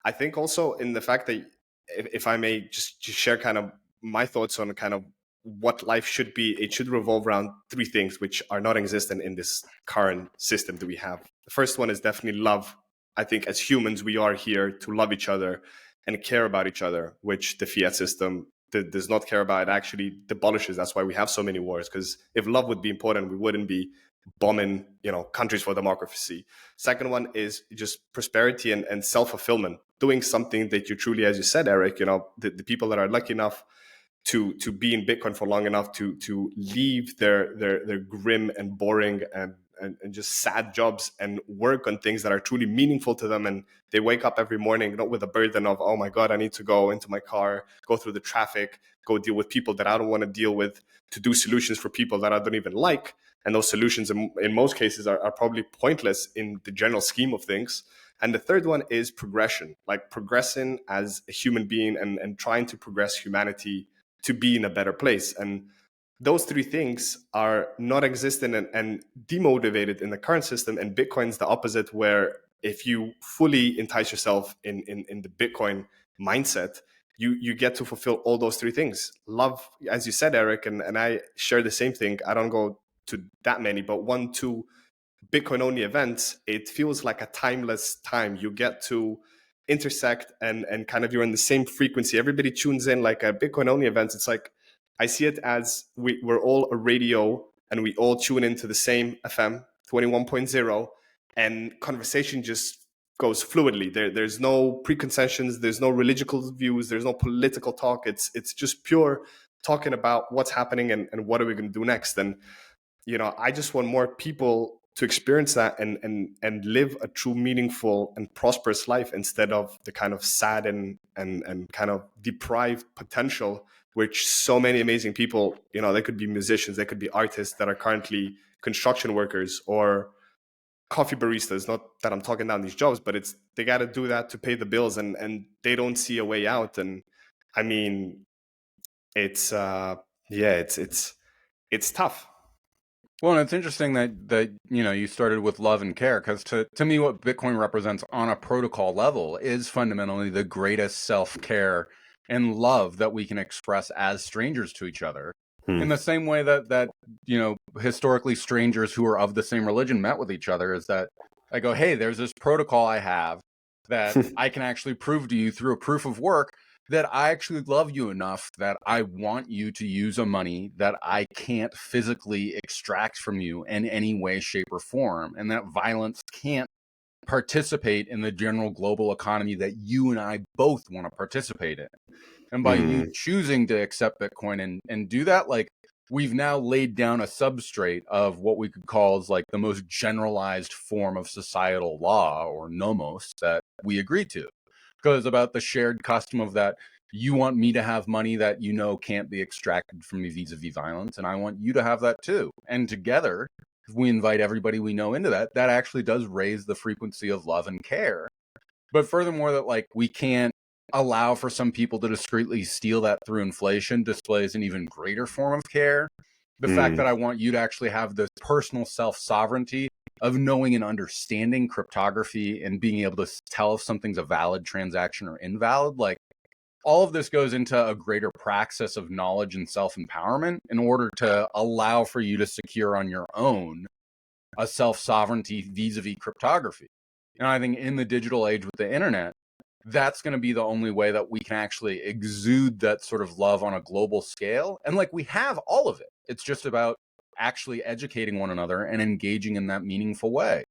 I think also in the fact that, if I may just share kind of my thoughts on kind of what life should be, it should revolve around three things which are not existent in this current system that we have. The first one is definitely love. I think as humans, we are here to love each other and care about each other, which the fiat system does not care about. It actually demolishes. That's why we have so many wars, because if love would be important, we wouldn't be bombing, countries for democracy. Second one is just prosperity and self-fulfillment, doing something that you truly, as you said, Eric, the people that are lucky enough to be in Bitcoin for long enough to leave their grim and boring and just sad jobs and work on things that are truly meaningful to them. And they wake up every morning not with a burden of, oh my God, I need to go into my car, go through the traffic, go deal with people that I don't want to deal with, to do solutions for people that I don't even like. And those solutions in most cases are probably pointless in the general scheme of things. And the third one is progression, like progressing as a human being and trying to progress humanity to be in a better place. And those three things are not existent and demotivated in the current system. And Bitcoin's the opposite, where if you fully entice yourself in the Bitcoin mindset, you get to fulfill all those three things. Love, as you said, Eric, and I share the same thing. I don't go to that many, but 1-2 Bitcoin only events, it feels like a timeless time. You get to intersect and kind of, you're in the same frequency. Everybody tunes in. Like a Bitcoin only events, it's like, I see it as we're all a radio and we all tune into the same FM 21.0, and conversation just goes fluidly. There's no preconceptions, there's no religious views, there's no political talk. It's just pure talking about what's happening and what are we going to do next. And I just want more people to experience that and live a true, meaningful and prosperous life, instead of the kind of sad and kind of deprived potential which so many amazing people, they could be musicians, they could be artists that are currently construction workers or coffee baristas. Not that I'm talking down these jobs, but they got to do that to pay the bills, and they don't see a way out. And I mean, it's it's tough. Well, and it's interesting that you started with love and care, because to me, what Bitcoin represents on a protocol level is fundamentally the greatest self-care and love that we can express as strangers to each other. In the same way that historically strangers who are of the same religion met with each other, is that I go, hey, there's this protocol I have that I can actually prove to you through a proof of work that I actually love you enough that I want you to use a money that I can't physically extract from you in any way, shape, or form, and that violence can't participate in the general global economy that you and I both want to participate in. And by you choosing to accept Bitcoin and do that, like, we've now laid down a substrate of what we could call as like the most generalized form of societal law, or nomos, that we agree to. because it's about the shared custom of that. You want me to have money that you know can't be extracted from me vis-a-vis violence, and I want you to have that too. And together, if we invite everybody we know into that, that actually does raise the frequency of love and care. But furthermore, that like we can't allow for some people to discreetly steal that through inflation displays an even greater form of care. The fact that I want you to actually have this personal self-sovereignty of knowing and understanding cryptography and being able to tell if something's a valid transaction or invalid, like all of this goes into a greater praxis of knowledge and self-empowerment in order to allow for you to secure on your own a self-sovereignty vis-a-vis cryptography. And I think in the digital age with the internet, that's going to be the only way that we can actually exude that sort of love on a global scale. And like we have all of it. It's just about actually educating one another and engaging in that meaningful way.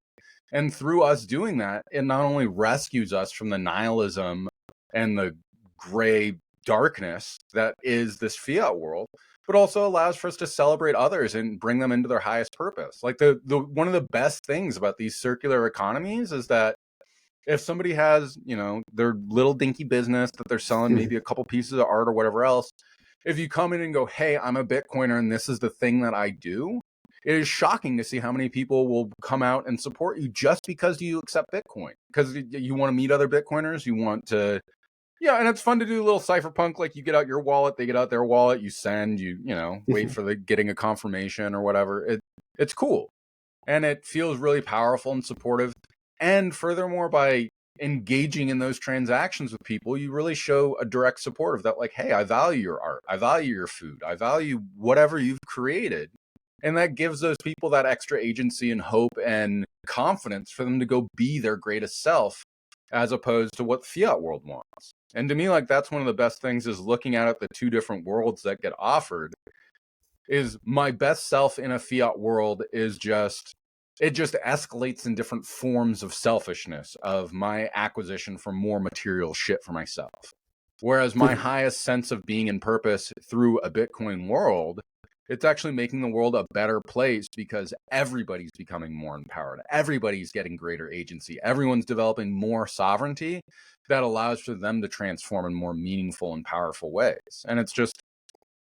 And through us doing that, it not only rescues us from the nihilism and the gray darkness that is this fiat world, but also allows for us to celebrate others and bring them into their highest purpose. Like the one of the best things about these circular economies is that if somebody has, you know, their little dinky business that they're selling maybe a couple pieces of art or whatever else, if you come in and go, hey, I'm a Bitcoiner and this is the thing that I do, it is shocking to see how many people will come out and support you just because you accept Bitcoin. Because you want to meet other Bitcoiners, you want to, yeah, and it's fun to do a little cypherpunk. Like you get out your wallet, they get out their wallet, you send, you know, wait for the getting a confirmation or whatever. It's cool. And it feels really powerful and supportive. And furthermore, by engaging in those transactions with people, you really show a direct support of that, like, hey, I value your art, I value your food, I value whatever you've created. And that gives those people that extra agency and hope and confidence for them to go be their greatest self, as opposed to what the fiat world wants. And to me, like, that's one of the best things is looking at the two different worlds that get offered. Is my best self in a fiat world is just, it just escalates in different forms of selfishness, of my acquisition for more material shit for myself. Whereas my highest sense of being and purpose through a Bitcoin world, it's actually making the world a better place because everybody's becoming more empowered. Everybody's getting greater agency. Everyone's developing more sovereignty that allows for them to transform in more meaningful and powerful ways. And it's just,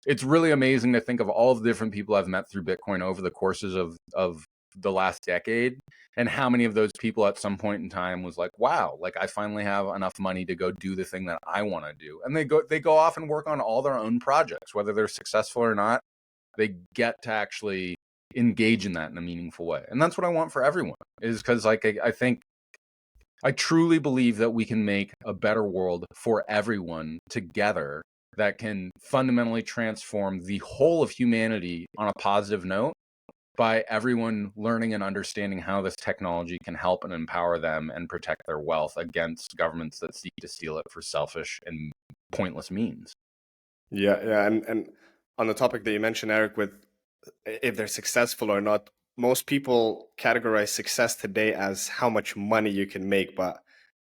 it's really amazing to think of all of the different people I've met through Bitcoin over the courses of the last decade, and how many of those people at some point in time was like, wow, like I finally have enough money to go do the thing that I want to do. And they go off and work on all their own projects, whether they're successful or not. They get to actually engage in that in a meaningful way. And that's what I want for everyone, is because like I think I truly believe that we can make a better world for everyone together that can fundamentally transform the whole of humanity on a positive note by everyone learning and understanding how this technology can help and empower them and protect their wealth against governments that seek to steal it for selfish and pointless means. Yeah, and on the topic that you mentioned, Eric, with if they're successful or not, most people categorize success today as how much money you can make. But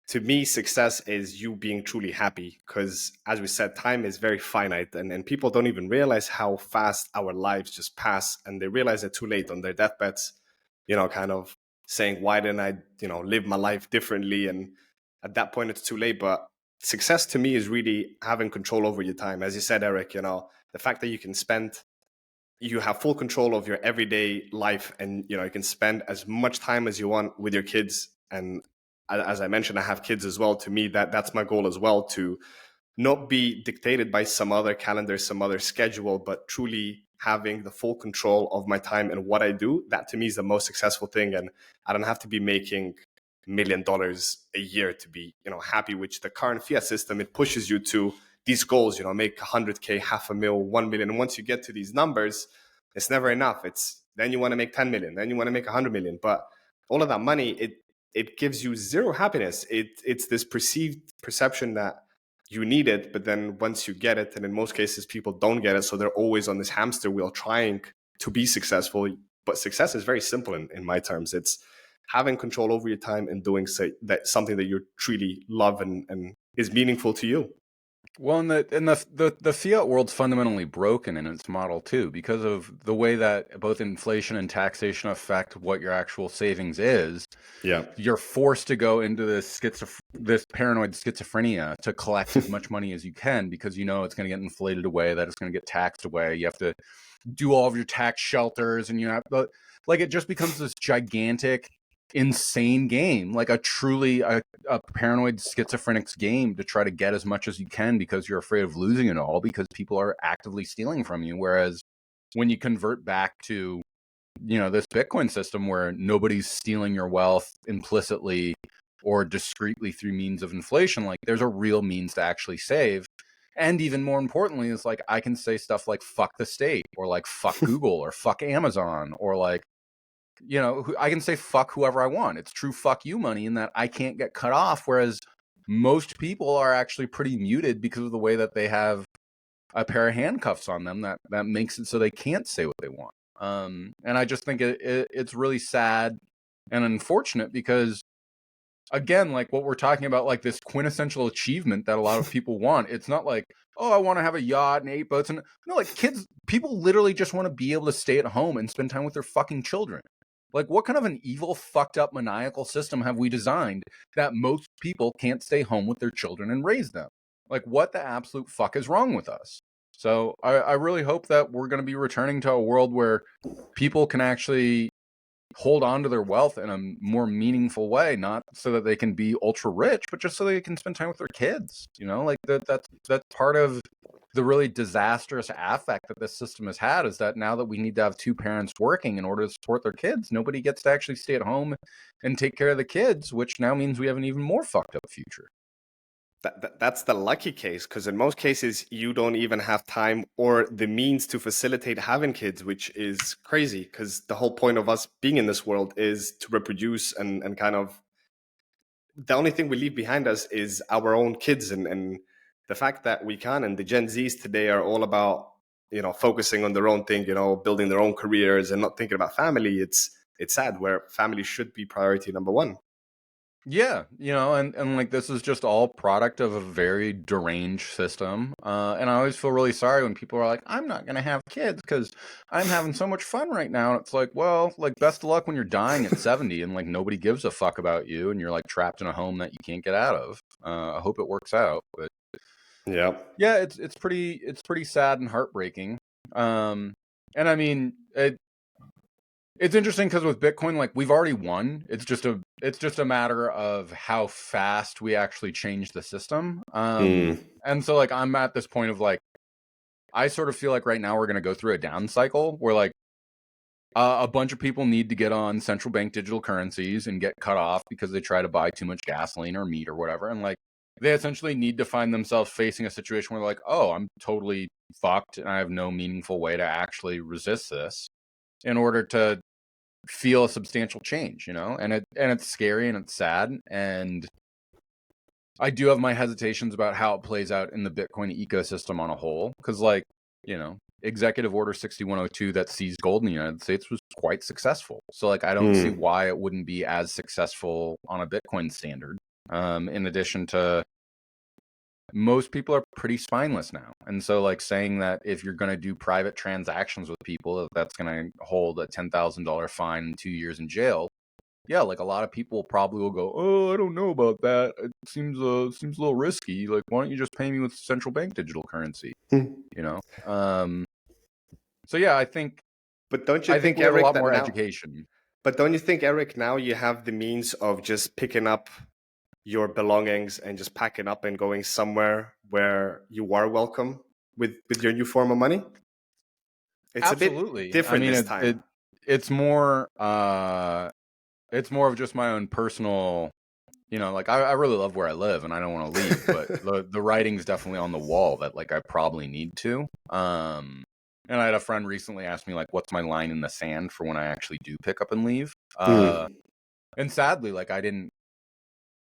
to me, success is you being truly happy, because as we said, time is very finite, and people don't even realize how fast our lives just pass, and they realize it too late on their deathbeds, you know, kind of saying, why didn't I, you know, live my life differently? And at that point, it's too late. But success to me is really having control over your time. As you said, Eric, you know, the fact that you have full control of your everyday life, and you know, you can spend as much time as you want with your kids. And as I mentioned, I have kids as well. To me, that's my goal as well, to not be dictated by some other calendar, some other schedule, but truly having the full control of my time and what I do. That to me is the most successful thing. And I don't have to be making $1 million a year to be, you know, happy. Which the current fiat system, it pushes you to these goals, you know, make 100K, half a mil, 1 million. And once you get to these numbers, it's never enough. It's then you want to make 10 million, then you want to make 100 million. But all of that money, it gives you zero happiness. It's this perceived perception that you need it, but then once you get it, and in most cases people don't get it, so they're always on this hamster wheel trying to be successful. But success is very simple in my terms. It's having control over your time and doing something that you truly love and is meaningful to you. Well, and the fiat world's fundamentally broken in its model too, because of the way that both inflation and taxation affect what your actual savings is. Yeah. You're forced to go into this paranoid schizophrenia to collect as much money as you can, because you know it's going to get inflated away, that it's going to get taxed away. You have to do all of your tax shelters, and you have, like, it just becomes this gigantic, insane game, like a paranoid schizophrenic's game to try to get as much as you can because you're afraid of losing it all because people are actively stealing from you. Whereas when you convert back to, this Bitcoin system where nobody's stealing your wealth implicitly or discreetly through means of inflation, like, there's a real means to actually save. And even more importantly, is like, I can say stuff like fuck the state, or like fuck Google, or fuck Amazon, or like, I can say fuck whoever I want. It's true fuck you money in that I can't get cut off. Whereas most people are actually pretty muted because of the way that they have a pair of handcuffs on them that makes it so they can't say what they want. And I just think it's really sad and unfortunate because, again, like what we're talking about, like this quintessential achievement that a lot of people want. It's not like, oh, I want to have a yacht and 8 boats. And no, like, people literally just want to be able to stay at home and spend time with their fucking children. Like, what kind of an evil, fucked up, maniacal system have we designed that most people can't stay home with their children and raise them? Like, what the absolute fuck is wrong with us? So I really hope that we're going to be returning to a world where people can actually hold on to their wealth in a more meaningful way, not so that they can be ultra rich, but just so they can spend time with their kids. Like that's part of the really disastrous affect that this system has had, is that now that we need to have two parents working in order to support their kids, nobody gets to actually stay at home and take care of the kids, which now means we have an even more fucked up future. That's the lucky case, because in most cases you don't even have time or the means to facilitate having kids, which is crazy, because the whole point of us being in this world is to reproduce, and kind of the only thing we leave behind us is our own kids. And the fact that we can, and the Gen Zs today are all about, focusing on their own thing, building their own careers and not thinking about family. It's sad, where family should be priority number one. Yeah, and like, this is just all product of a very deranged system. And I always feel really sorry when people are like, I'm not going to have kids because I'm having so much fun right now. And it's like, well, like, best of luck when you're dying at 70 and like nobody gives a fuck about you and you're like trapped in a home that you can't get out of. I hope it works out. But Yeah. yeah, it's pretty sad and heartbreaking. And I mean, it's interesting because with Bitcoin, like, we've already won. It's just a matter of how fast we actually change the system. And so, like, I'm at this point of like, I sort of feel like right now we're going to go through a down cycle where, like, a bunch of people need to get on central bank digital currencies and get cut off because they try to buy too much gasoline or meat or whatever. And like, they essentially need to find themselves facing a situation where, like, oh, I'm totally fucked and I have no meaningful way to actually resist this, in order to feel a substantial change, and it's scary and it's sad. And I do have my hesitations about how it plays out in the Bitcoin ecosystem on a whole, because, like, Executive Order 6102 that seized gold in the United States was quite successful. So, like, I don't see why it wouldn't be as successful on a Bitcoin standard. In addition to, most people are pretty spineless now. And so, like, saying that if you're going to do private transactions with people, that's going to hold a $10,000 fine and 2 years in jail. Yeah, like, a lot of people probably will go, oh, I don't know about that. It seems a little risky. Like, why don't you just pay me with central bank digital currency? So yeah, I think But don't you think, we have a Eric, lot that more now? education. But don't you think, Eric, now you have the means of just picking up your belongings and just packing up and going somewhere where you are welcome with your new form of money? It's a bit Absolutely. I different mean, this time. it's more of just my own personal, like, I really love where I live and I don't want to leave, but the writing's definitely on the wall that, like, I probably need to. And I had a friend recently ask me, like, what's my line in the sand for when I actually do pick up and leave. And sadly, like,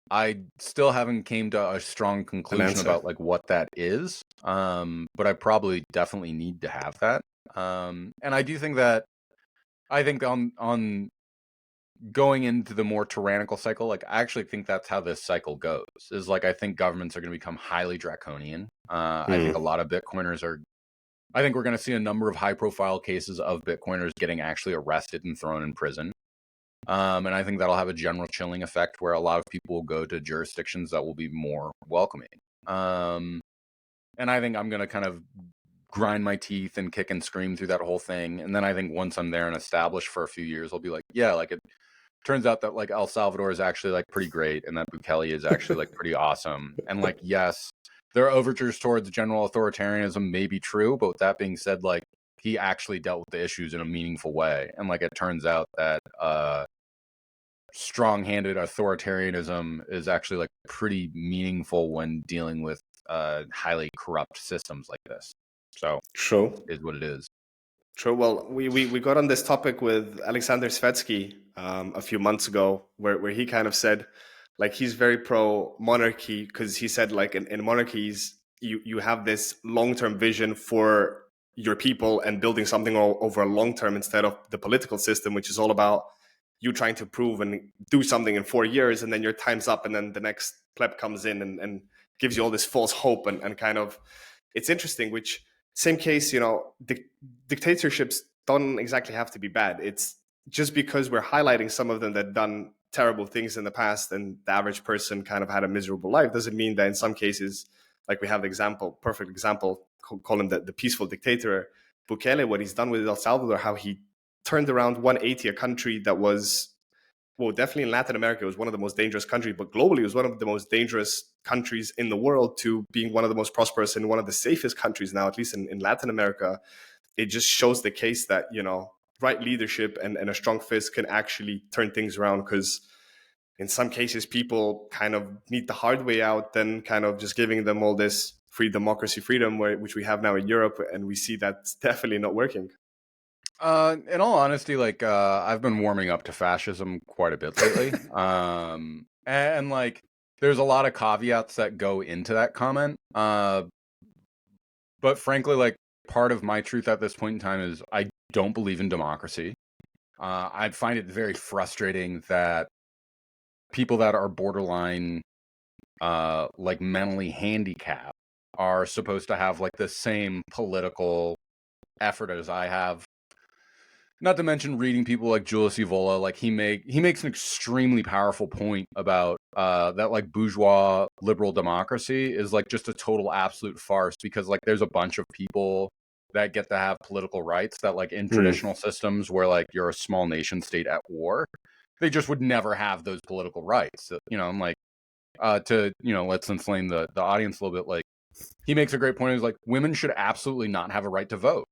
I still haven't came to a strong conclusion answer. about, like, what that is. But I probably definitely need to have that. And I do think that, I think on going into the more tyrannical cycle, like I actually think that's how this cycle goes. Is like I think governments are going to become highly draconian. I think a lot of Bitcoiners are. I think we're going to see a number of high-profile cases of Bitcoiners getting actually arrested and thrown in prison. And I think that'll have a general chilling effect where a lot of people will go to jurisdictions that will be more welcoming. And I think I'm going to kind of grind my teeth and kick and scream through that whole thing. And then I think once I'm there and established for a few years, I'll be like, yeah, like it turns out that like El Salvador is actually like pretty great and that Bukele is actually like pretty awesome. And like, yes, there are overtures towards general authoritarianism may be true, but with that being said, like he actually dealt with the issues in a meaningful way. And like it turns out that strong-handed authoritarianism is actually like pretty meaningful when dealing with highly corrupt systems like this. So True. is what it is. True. Well, we got on this topic with Alexander Svetsky a few months ago, where he kind of said, like, he's very pro monarchy because he said, like, in monarchies, you have this long term vision for your people and building something over a long term instead of the political system, which is all about you trying to prove and do something in 4 years, and then your time's up, and then the next pleb comes in and gives you all this false hope and kind of, it's interesting, which same case, dictatorships don't exactly have to be bad. It's just because we're highlighting some of them that done terrible things in the past and the average person kind of had a miserable life doesn't mean that in some cases, like we have the example, perfect example, call him the peaceful dictator, Bukele, what he's done with El Salvador, how he turned around 180 a country that was, well, definitely in Latin America, it was one of the most dangerous countries, but globally, it was one of the most dangerous countries in the world to being one of the most prosperous and one of the safest countries now, at least in Latin America. It just shows the case that, right leadership and a strong fist can actually turn things around, because in some cases, people kind of need the hard way out than kind of just giving them all this free democracy freedom, which we have now in Europe, and we see that's definitely not working. In all honesty, like I've been warming up to fascism quite a bit lately. And like there's a lot of caveats that go into that comment. But frankly, like part of my truth at this point in time is I don't believe in democracy. I find it very frustrating that people that are borderline like mentally handicapped are supposed to have like the same political effort as I have. Not to mention reading people like Julius Evola, like he makes an extremely powerful point about that like bourgeois liberal democracy is like just a total absolute farce, because like there's a bunch of people that get to have political rights that like in traditional systems where like you're a small nation state at war, they just would never have those political rights. And like to let's inflame the audience a little bit. Like he makes a great point. Is like women should absolutely not have a right to vote.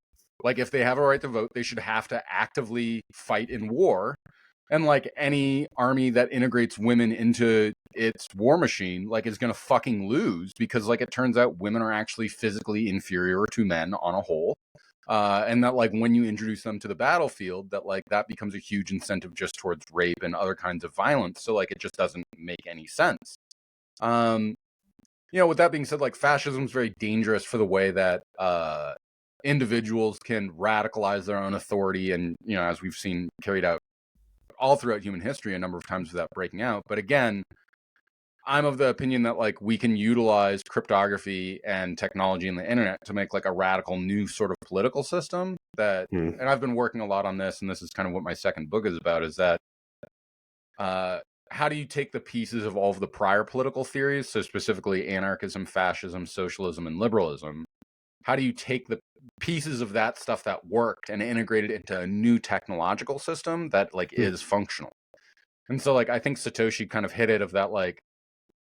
Like if they have a right to vote, they should have to actively fight in war. And like any army that integrates women into its war machine, like is going to fucking lose, because like it turns out women are actually physically inferior to men on a whole. And that like when you introduce them to the battlefield, that like that becomes a huge incentive just towards rape and other kinds of violence. So like it just doesn't make any sense. With that being said, like fascism is very dangerous for the way that individuals can radicalize their own authority, and as we've seen carried out all throughout human history a number of times without breaking out. But again, I'm of the opinion that like we can utilize cryptography and technology and the internet to make like a radical new sort of political system that, and I've been working a lot on this, and this is kind of what my second book is about, is that how do you take the pieces of all of the prior political theories, so specifically anarchism, fascism, socialism, and liberalism, how do you take the pieces of that stuff that worked and integrate it into a new technological system that like is functional? And so like I think Satoshi kind of hit it, of that like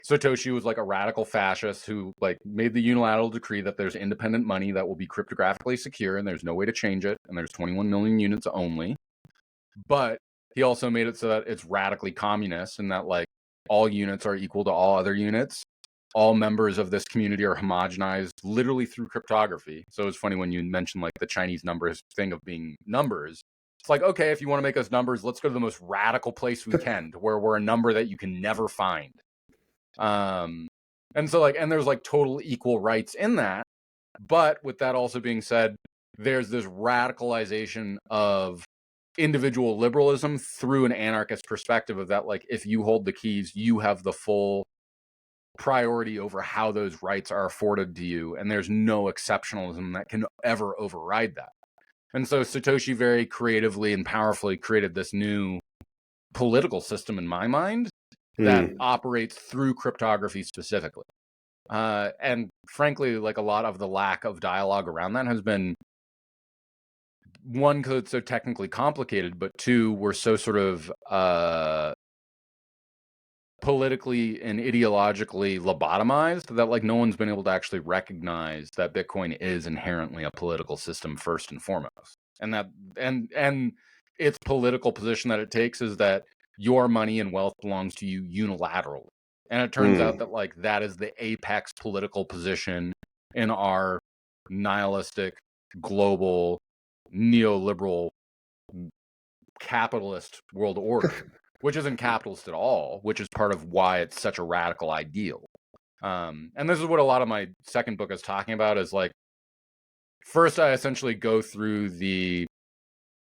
Satoshi was like a radical fascist who like made the unilateral decree that there's independent money that will be cryptographically secure and there's no way to change it, and there's 21 million units only. But he also made it so that it's radically communist, and that like all units are equal to all other units. All members of this community are homogenized literally through cryptography. So it's funny when you mention like the Chinese numbers thing of being numbers. It's like, okay, if you want to make us numbers, let's go to the most radical place we can, to where we're a number that you can never find. And so like, and there's like total equal rights in that. But with that also being said, there's this radicalization of individual liberalism through an anarchist perspective of that, like, if you hold the keys, you have the full priority over how those rights are afforded to you, and there's no exceptionalism that can ever override that. And so Satoshi very creatively and powerfully created this new political system in my mind that operates through cryptography specifically. And frankly, like, a lot of the lack of dialogue around that has been, one, because it's so technically complicated, but two, we're so sort of politically and ideologically lobotomized that, like, no one's been able to actually recognize that Bitcoin is inherently a political system first and foremost. And that and its political position that it takes is that your money and wealth belongs to you unilaterally. And it turns out that, like, that is the apex political position in our nihilistic, global, neoliberal, capitalist world order, which isn't capitalist at all, which is part of why it's such a radical ideal. And this is what a lot of my second book is talking about, is, like, first I essentially go through the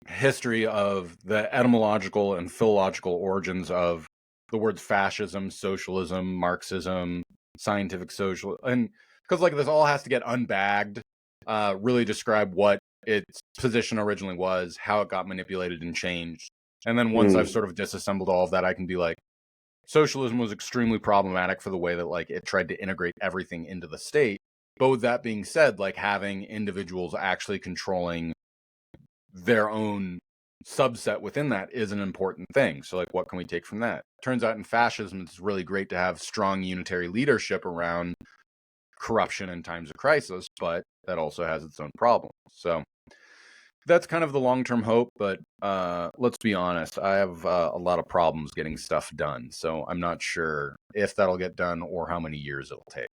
history of the etymological and philological origins of the words fascism, socialism, Marxism, scientific social, and because, like, this all has to get unbagged, really describe what its position originally was, how it got manipulated and changed. And then once I've sort of disassembled all of that, I can be like, socialism was extremely problematic for the way that, like, it tried to integrate everything into the state. But with that being said, like, having individuals actually controlling their own subset within that is an important thing. So, like, what can we take from that? Turns out in fascism, it's really great to have strong unitary leadership around corruption in times of crisis, but that also has its own problems. So that's kind of the long-term hope, but let's be honest, I have a lot of problems getting stuff done, so I'm not sure if that'll get done or how many years it'll take.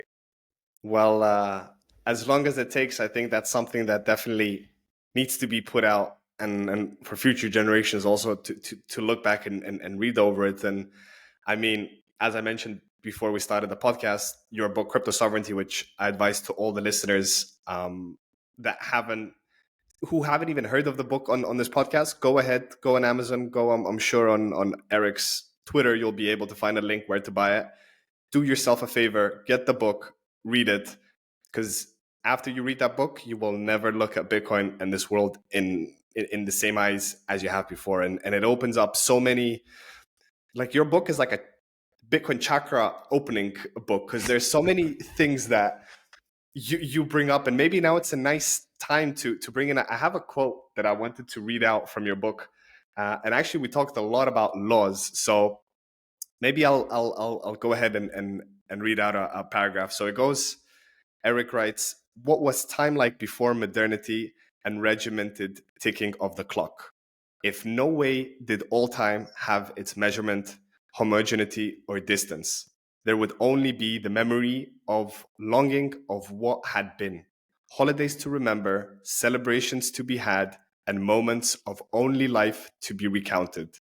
Well, as long as it takes, I think that's something that definitely needs to be put out, and for future generations also to look back and read over it. And I mean, as I mentioned before we started the podcast, your book Crypto Sovereignty, which I advise to all the listeners that who haven't even heard of the book on this podcast, go ahead, go on Amazon, go I'm sure on Erik's Twitter, you'll be able to find a link where to buy it. Do yourself a favor, get the book, read it, because after you read that book, you will never look at Bitcoin and this world in the same eyes as you have before. And it opens up so many, like, your book is like a Bitcoin chakra opening book, because there's so many things that you bring up, and maybe now it's a nice time to bring in. I have a quote that I wanted to read out from your book, and actually we talked a lot about laws, so maybe I'll go ahead and read out a paragraph. So it goes. Erik writes, "What was time like before modernity and regimented ticking of the clock? If no way did all time have its measurement, homogeneity, or distance, there would only be the memory of longing of what had been, holidays to remember, celebrations to be had, and moments of only life to be recounted.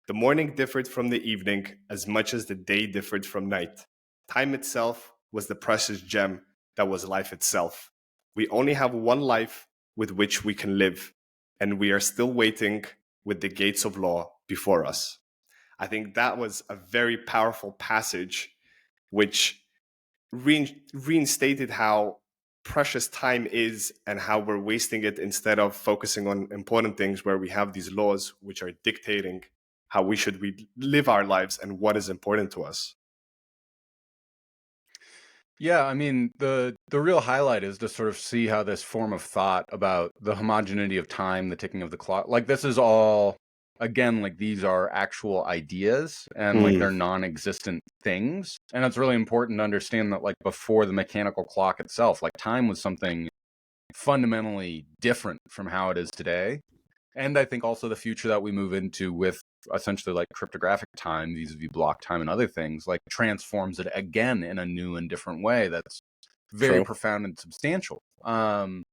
The morning differed from the evening as much as the day differed from night. Time itself was the precious gem that was life itself. We only have one life with which we can live, and we are still waiting with the gates of law before us." I think that was a very powerful passage, which reinstated how precious time is and how we're wasting it instead of focusing on important things, where we have these laws which are dictating how we should live our lives and what is important to us. Yeah, I mean, the real highlight is to sort of see how this form of thought about the homogeneity of time, the ticking of the clock, like, this is all, again, like, these are actual ideas, and like, they're non-existent things. And it's really important to understand that, like, before the mechanical clock itself, like, time was something fundamentally different from how it is today. And I think also the future that we move into with essentially, like, cryptographic time, vis-a-vis block time and other things, like, transforms it again in a new and different way that's very True. profound and substantial. And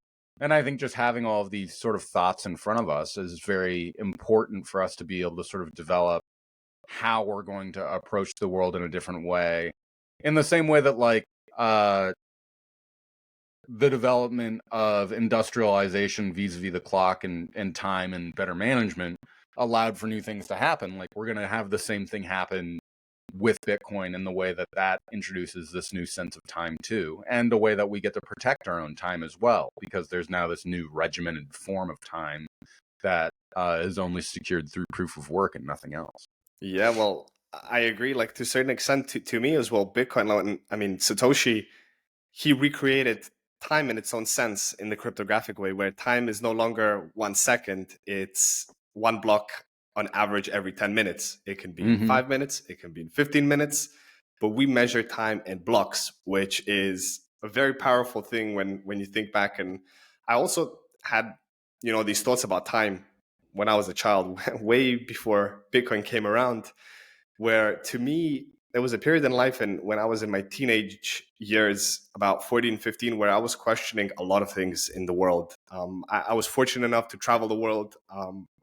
I think just having all of these sort of thoughts in front of us is very important for us to be able to sort of develop how we're going to approach the world in a different way. In the same way that, like, the development of industrialization vis-a-vis the clock and time and better management allowed for new things to happen. Like, we're going to have the same thing happen with Bitcoin in the way that that introduces this new sense of time too, and the way that we get to protect our own time as well, because there's now this new regimented form of time that is only secured through proof of work and nothing else. Yeah, well, I agree. Like to a certain extent, to me as well, Bitcoin. I mean, Satoshi, he recreated time in its own sense in the cryptographic way, where time is no longer 1 second; it's one block on average every 10 minutes. It can be in 5 minutes, it can be in 15 minutes, but we measure time in blocks, which is a very powerful thing when you think back. And I also had these thoughts about time when I was a child, way before Bitcoin came around, where to me, there was a period in life and when I was in my teenage years, about 14, 15, where I was questioning a lot of things in the world. I was fortunate enough to travel the world.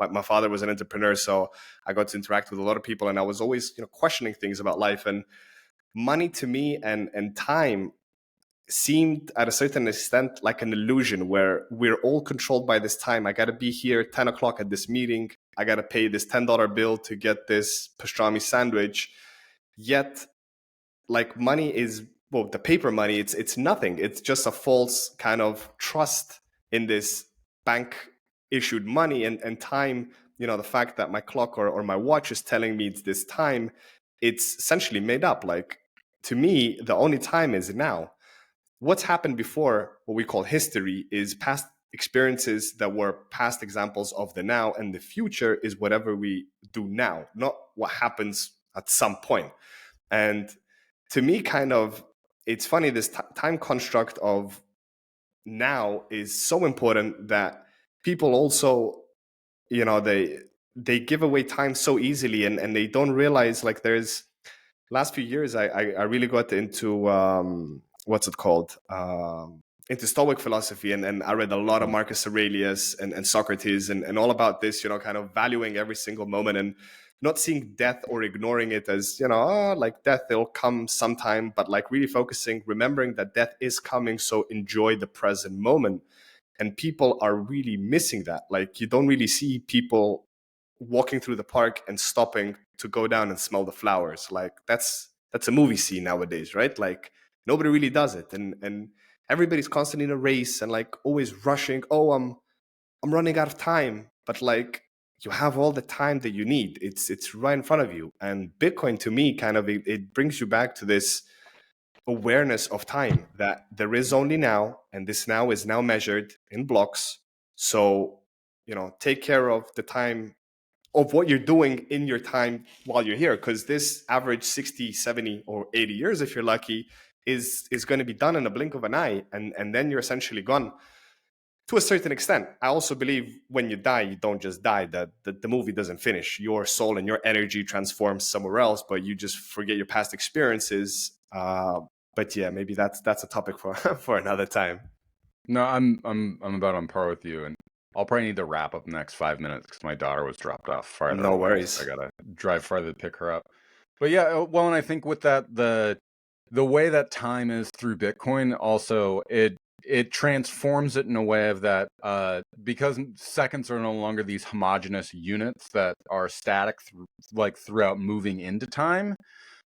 My father was an entrepreneur, so I got to interact with a lot of people, and I was always questioning things about life. And money to me and time seemed at a certain extent like an illusion where we're all controlled by this time. I got to be here 10 o'clock at this meeting. I got to pay this $10 bill to get this pastrami sandwich. Yet, like, money is, well, the paper money, it's nothing. It's just a false kind of trust in this bank issued money. And time, the fact that my clock or my watch is telling me it's this time, it's essentially made up. Like, to me, the only time is now. What's happened before, what we call history, is past experiences that were past examples of the now, and the future is whatever we do now, not what happens at some point. And to me, kind of, it's funny, this time construct of now is so important that people also, they give away time so easily, and they don't realize, like, there's last few years, I really got into what's it called? Into Stoic philosophy, and I read a lot of Marcus Aurelius and Socrates and all about this, kind of valuing every single moment and not seeing death or ignoring it as, like death, it'll come sometime, but like really focusing, remembering that death is coming. So enjoy the present moment. And people are really missing that. Like, you don't really see people walking through the park and stopping to go down and smell the flowers. Like, that's a movie scene nowadays, right? Like, nobody really does it, and everybody's constantly in a race and like always rushing. Oh, I'm running out of time, but like, you have all the time that you need. It's right in front of you. And Bitcoin, to me, kind of, it brings you back to this awareness of time, that there is only now, and this now is now measured in blocks. So, take care of the time of what you're doing in your time while you're here, because this average 60, 70, or 80 years, if you're lucky, is going to be done in a blink of an eye, and then you're essentially gone to a certain extent. I also believe when you die, you don't just die, that the movie doesn't finish. Your soul and your energy transforms somewhere else, but you just forget your past experiences. But yeah, maybe that's a topic for for another time. No, I'm about on par with you, and I'll probably need to wrap up the next 5 minutes because my daughter was dropped off farther No away, so I worries. gotta drive farther to pick her up. But yeah, well, and I think with that, the way that time is through Bitcoin, also it transforms it in a way of that, because seconds are no longer these homogeneous units that are static throughout moving into time,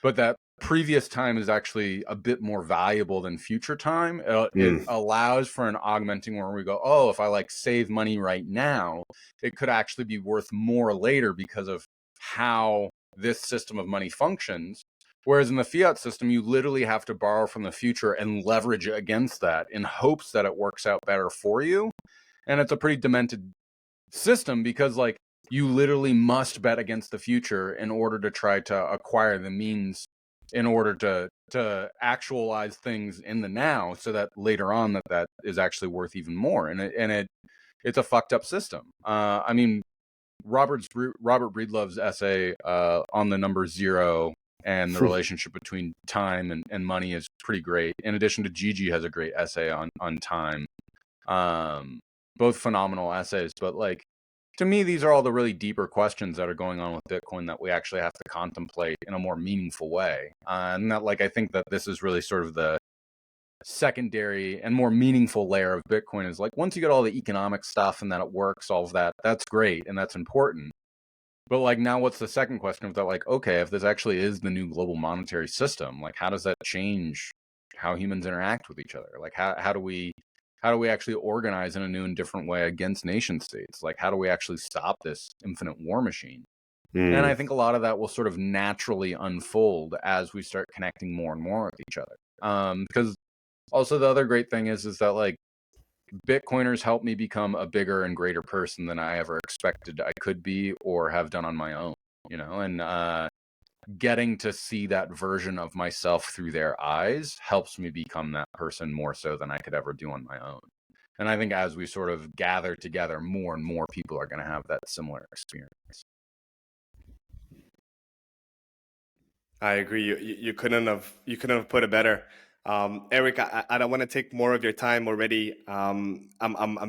but that previous time is actually a bit more valuable than future time. It allows for an augmenting where we go, oh, if I like save money right now, it could actually be worth more later because of how this system of money functions. Whereas in the fiat system, you literally have to borrow from the future and leverage against that in hopes that it works out better for you. And it's a pretty demented system because, like, you literally must bet against the future in order to try to acquire the means in order to actualize things in the now, so that later on that is actually worth even more. And it's a fucked up system. I mean, Robert Breedlove's essay on the number zero and the relationship between time and money is pretty great. In addition to Gigi has a great essay on time. Both phenomenal essays, but like, to me, these are all the really deeper questions that are going on with Bitcoin that we actually have to contemplate in a more meaningful way. And that, like, I think that this is really sort of the secondary and more meaningful layer of Bitcoin, is like, once you get all the economic stuff and that it works, all of that, that's great and that's important. But like now what's the second question of that? Like, okay, if this actually is the new global monetary system, like how does that change how humans interact with each other? Like how do we actually organize in a new and different way against nation states? Like how do we actually stop this infinite war machine? And I think a lot of that will sort of naturally unfold as we start connecting more and more with each other. Because also the other great thing is that like Bitcoiners helped me become a bigger and greater person than I ever expected I could be or have done on my own, you know, and getting to see that version of myself through their eyes helps me become that person more so than I could ever do on my own. And I think as we sort of gather together, more and more people are going to have that similar experience. I agree. You couldn't have put it better. Erik, I don't want to take more of your time already. I'm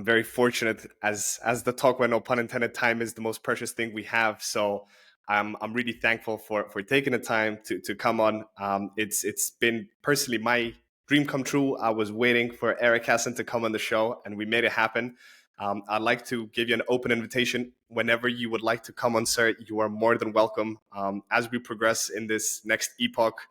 very fortunate, as the talk went, no pun intended, time is the most precious thing we have. So I'm really thankful for taking the time to come on. It's been personally my dream come true. I was waiting for Erik Cason to come on the show, and we made it happen. I'd like to give you an open invitation. Whenever you would like to come on, sir, you are more than welcome. As we progress in this next epoch,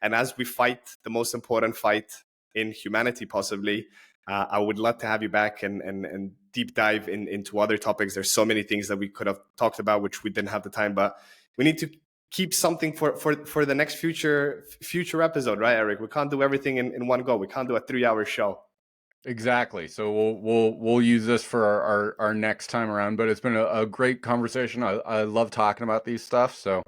and as we fight the most important fight in humanity, possibly, I would love to have you back and deep dive into other topics. There's so many things that we could have talked about, which we didn't have the time, but we need to keep something for the next future episode, right, Erik? We can't do everything in one go. We can't do a 3-hour show. Exactly. So we'll use this for our next time around. But it's been a great conversation. I love talking about these stuff. So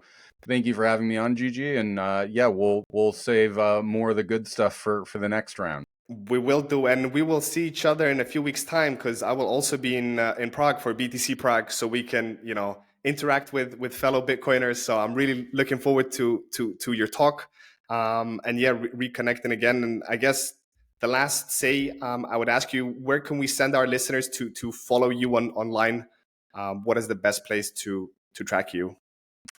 thank you for having me on, Gigi. And yeah, we'll save more of the good stuff for the next round. We will do, and we will see each other in a few weeks' time, because I will also be in Prague for BTC Prague, so we can interact with fellow Bitcoiners. So I'm really looking forward to your talk, and yeah, reconnecting again. And I guess the last say, I would ask you, where can we send our listeners to follow you online? What is the best place to track you?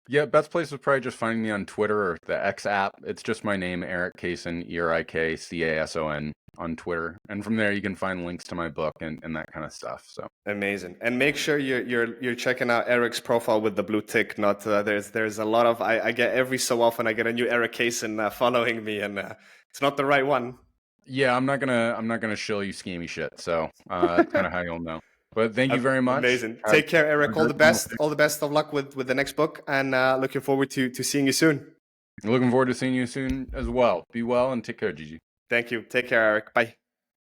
Yeah, best place was probably just finding me on Twitter or the X app. It's just my name, Erik Cason, ErikCason on Twitter. And from there you can find links to my book and that kind of stuff. So amazing. And make sure you're checking out Erik's profile with the blue tick. Not there's a lot of I get every so often I get a new Erik Cason following me, and it's not the right one. Yeah, I'm not gonna shill you scammy shit. So that's kind of how you'll know. But thank you very much. Amazing. Take care, Erik. All the best. All the best of luck with the next book, and looking forward to seeing you soon. Looking forward to seeing you soon as well. Be well and take care, Gigi. Thank you. Take care, Erik. Bye.